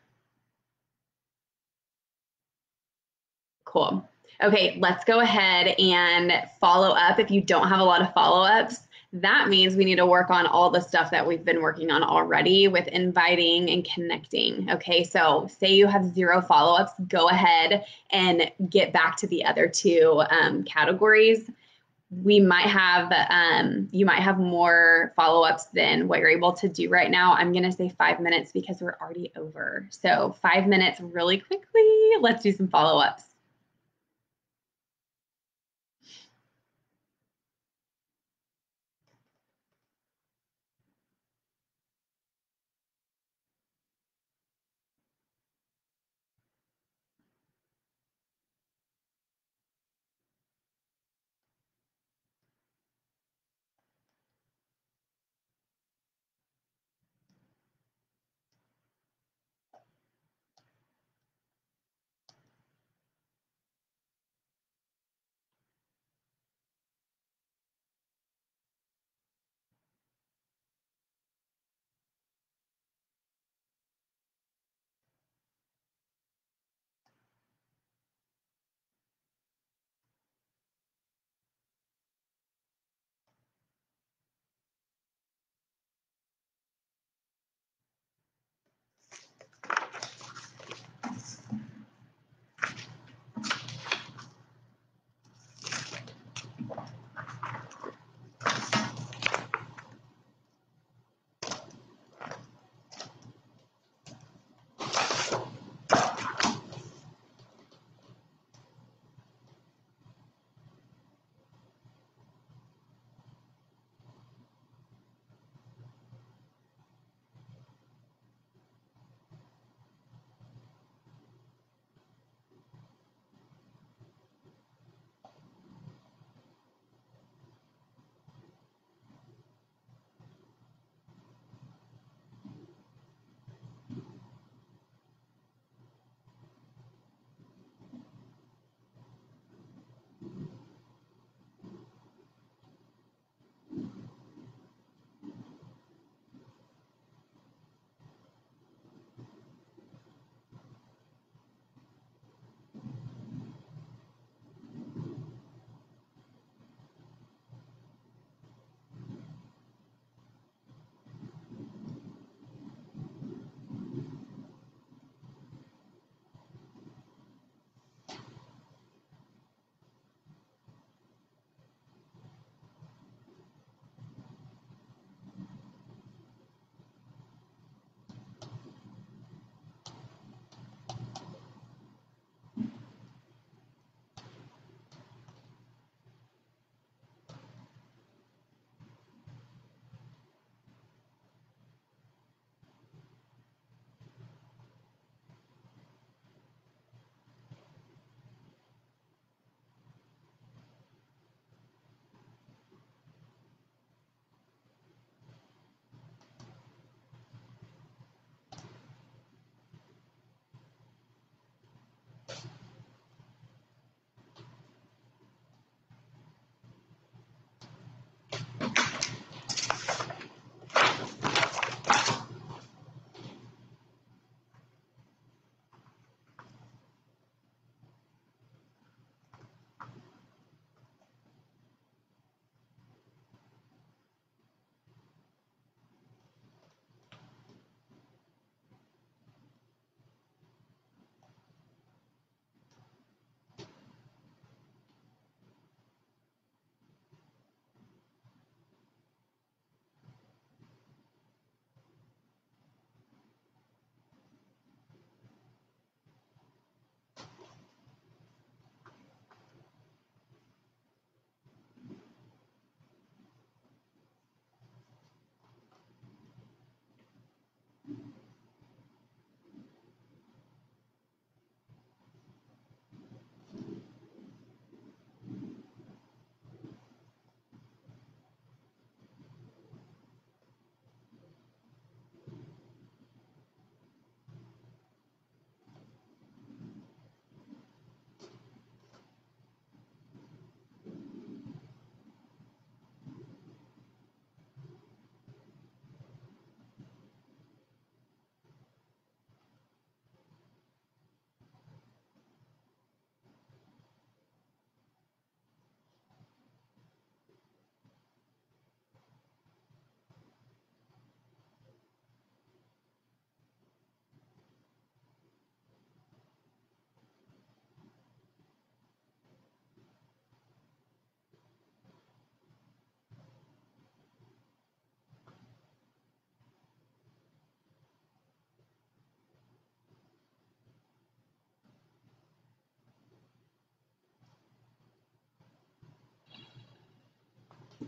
Cool. Okay, let's go ahead and follow up. If you don't have a lot of follow-ups, that means we need to work on all the stuff that we've been working on already with inviting and connecting. Okay, so say you have 0 follow-ups, go ahead and get back to the other 2 categories. We might have, you might have more follow-ups than what you're able to do right now. I'm gonna say 5 minutes because we're already over. So 5 minutes really quickly. Let's do some follow-ups.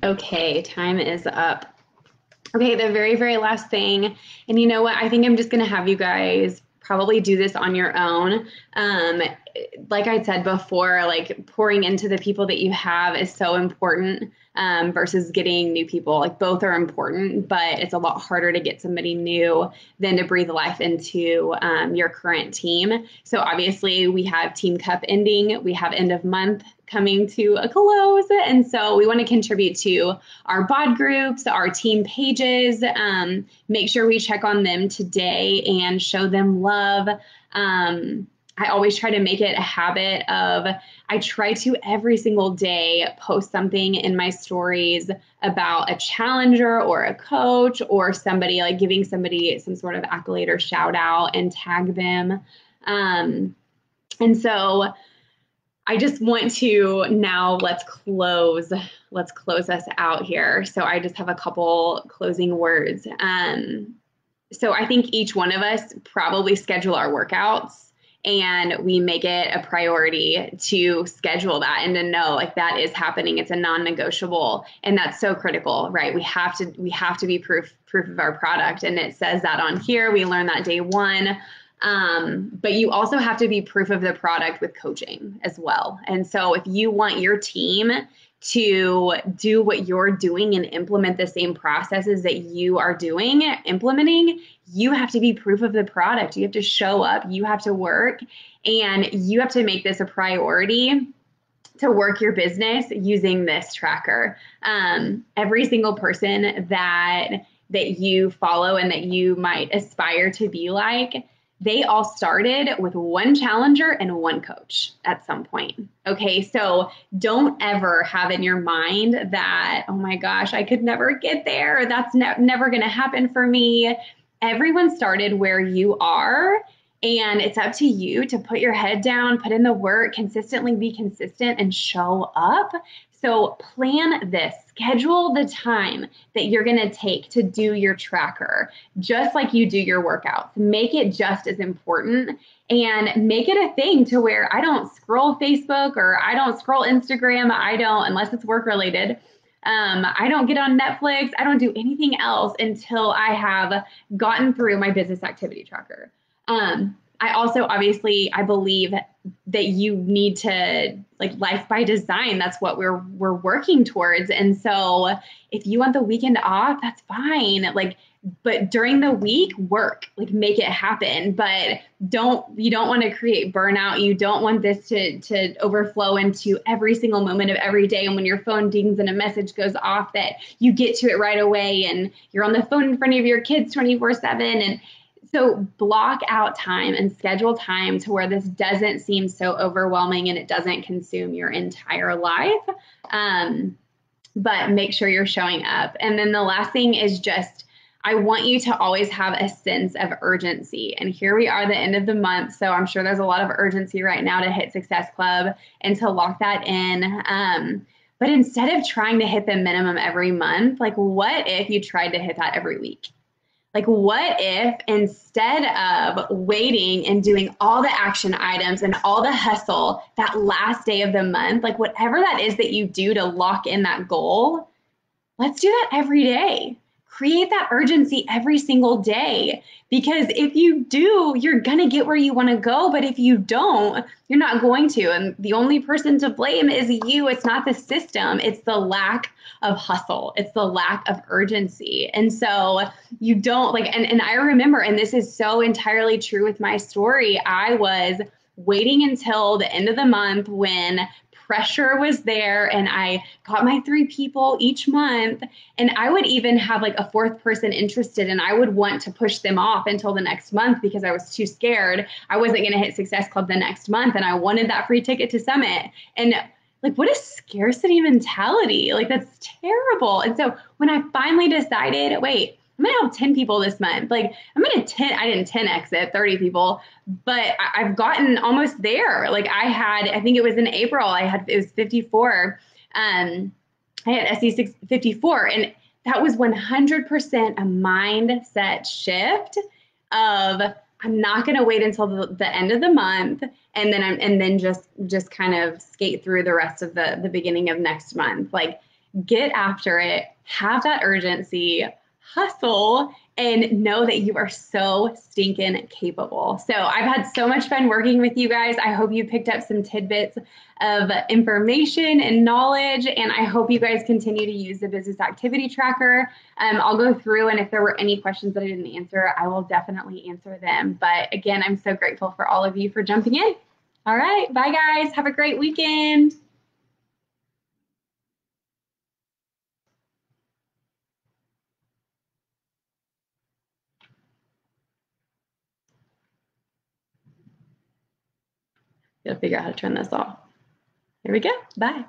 Okay, time is up. Okay, the very, very last thing, and you know what? I think I'm just going to have you guys probably do this on your own. Um, like I said before, like pouring into the people that you have is so important versus getting new people. Like both are important, but it's a lot harder to get somebody new than to breathe life into your current team. So obviously, we have Team Cup ending, we have end of month coming to a close, and so we want to contribute to our bod groups, our team pages. Make sure we check on them today and show them love. I always try to make it a habit of, I try to every single day post something in my stories about a challenger or a coach or somebody, like giving somebody some sort of accolade or shout out and tag them. And so I just want to now let's close us out here. So I just have a couple closing words. So I think each one of us probably schedule our workouts and we make it a priority to schedule that and to know like that is happening. It's a non-negotiable, and that's so critical, right? We have to be proof of our product, and it says that on here. We learned that day one. But you also have to be proof of the product with coaching as well. And so if you want your team to do what you're doing and implement the same processes that you are implementing, you have to be proof of the product. You have to show up, you have to work, and you have to make this a priority to work your business using this tracker. Every single person that you follow and that you might aspire to be like, they all started with one challenger and one coach at some point. Okay, so don't ever have in your mind that, oh my gosh, I could never get there. That's never going to happen for me. Everyone started where you are, and it's up to you to put your head down, put in the work, consistently be consistent, and show up. So plan this, schedule the time that you're going to take to do your tracker, just like you do your workouts. Make it just as important and make it a thing to where I don't scroll Facebook or I don't scroll Instagram. Unless it's work related. I don't get on Netflix. I don't do anything else until I have gotten through my business activity tracker. I also, obviously, I believe that you need to, like, life by design. That's what we're working towards. And so if you want the weekend off, that's fine. Like, but during the week, work, like, make it happen. But you don't want to create burnout. You don't want this to overflow into every single moment of every day. And when your phone dings and a message goes off, that you get to it right away and you're on the phone in front of your kids 24/7. And so block out time and schedule time to where this doesn't seem so overwhelming and it doesn't consume your entire life. But make sure you're showing up. And then the last thing is just, I want you to always have a sense of urgency. And here we are, the end of the month. So I'm sure there's a lot of urgency right now to hit Success Club and to lock that in. But instead of trying to hit the minimum every month, like, what if you tried to hit that every week? Like, what if instead of waiting and doing all the action items and all the hustle that last day of the month, like whatever that is that you do to lock in that goal, let's do that every day. Create that urgency every single day, because if you do, you're going to get where you want to go. But if you don't, you're not going to. And the only person to blame is you. It's not the system. It's the lack of hustle. It's the lack of urgency. And so you don't like, and I remember, and this is so entirely true with my story, I was waiting until the end of the month when pressure was there and I got my 3 people each month, and I would even have like a 4th person interested and I would want to push them off until the next month because I was too scared. I wasn't going to hit Success Club the next month and I wanted that free ticket to Summit. And like, what a scarcity mentality. Like, that's terrible. And so when I finally decided, wait, I'm going to have 10 people this month. Like, I didn't 10X it, 30 people, but I've gotten almost there. Like, I think it was in April, it was 54. I had SE 54, and that was 100% a mindset shift of, I'm not going to wait until the end of the month and then just kind of skate through the rest of the beginning of next month. Like, get after it, have that urgency, hustle, and know that you are so stinking capable. So I've had so much fun working with you guys. I hope you picked up some tidbits of information and knowledge, and I hope you guys continue to use the business activity tracker. I'll go through, and if there were any questions that I didn't answer, I will definitely answer them. But again, I'm so grateful for all of you for jumping in. All right, bye guys. Have a great weekend. Gotta figure out how to turn this off. Here we go. Bye.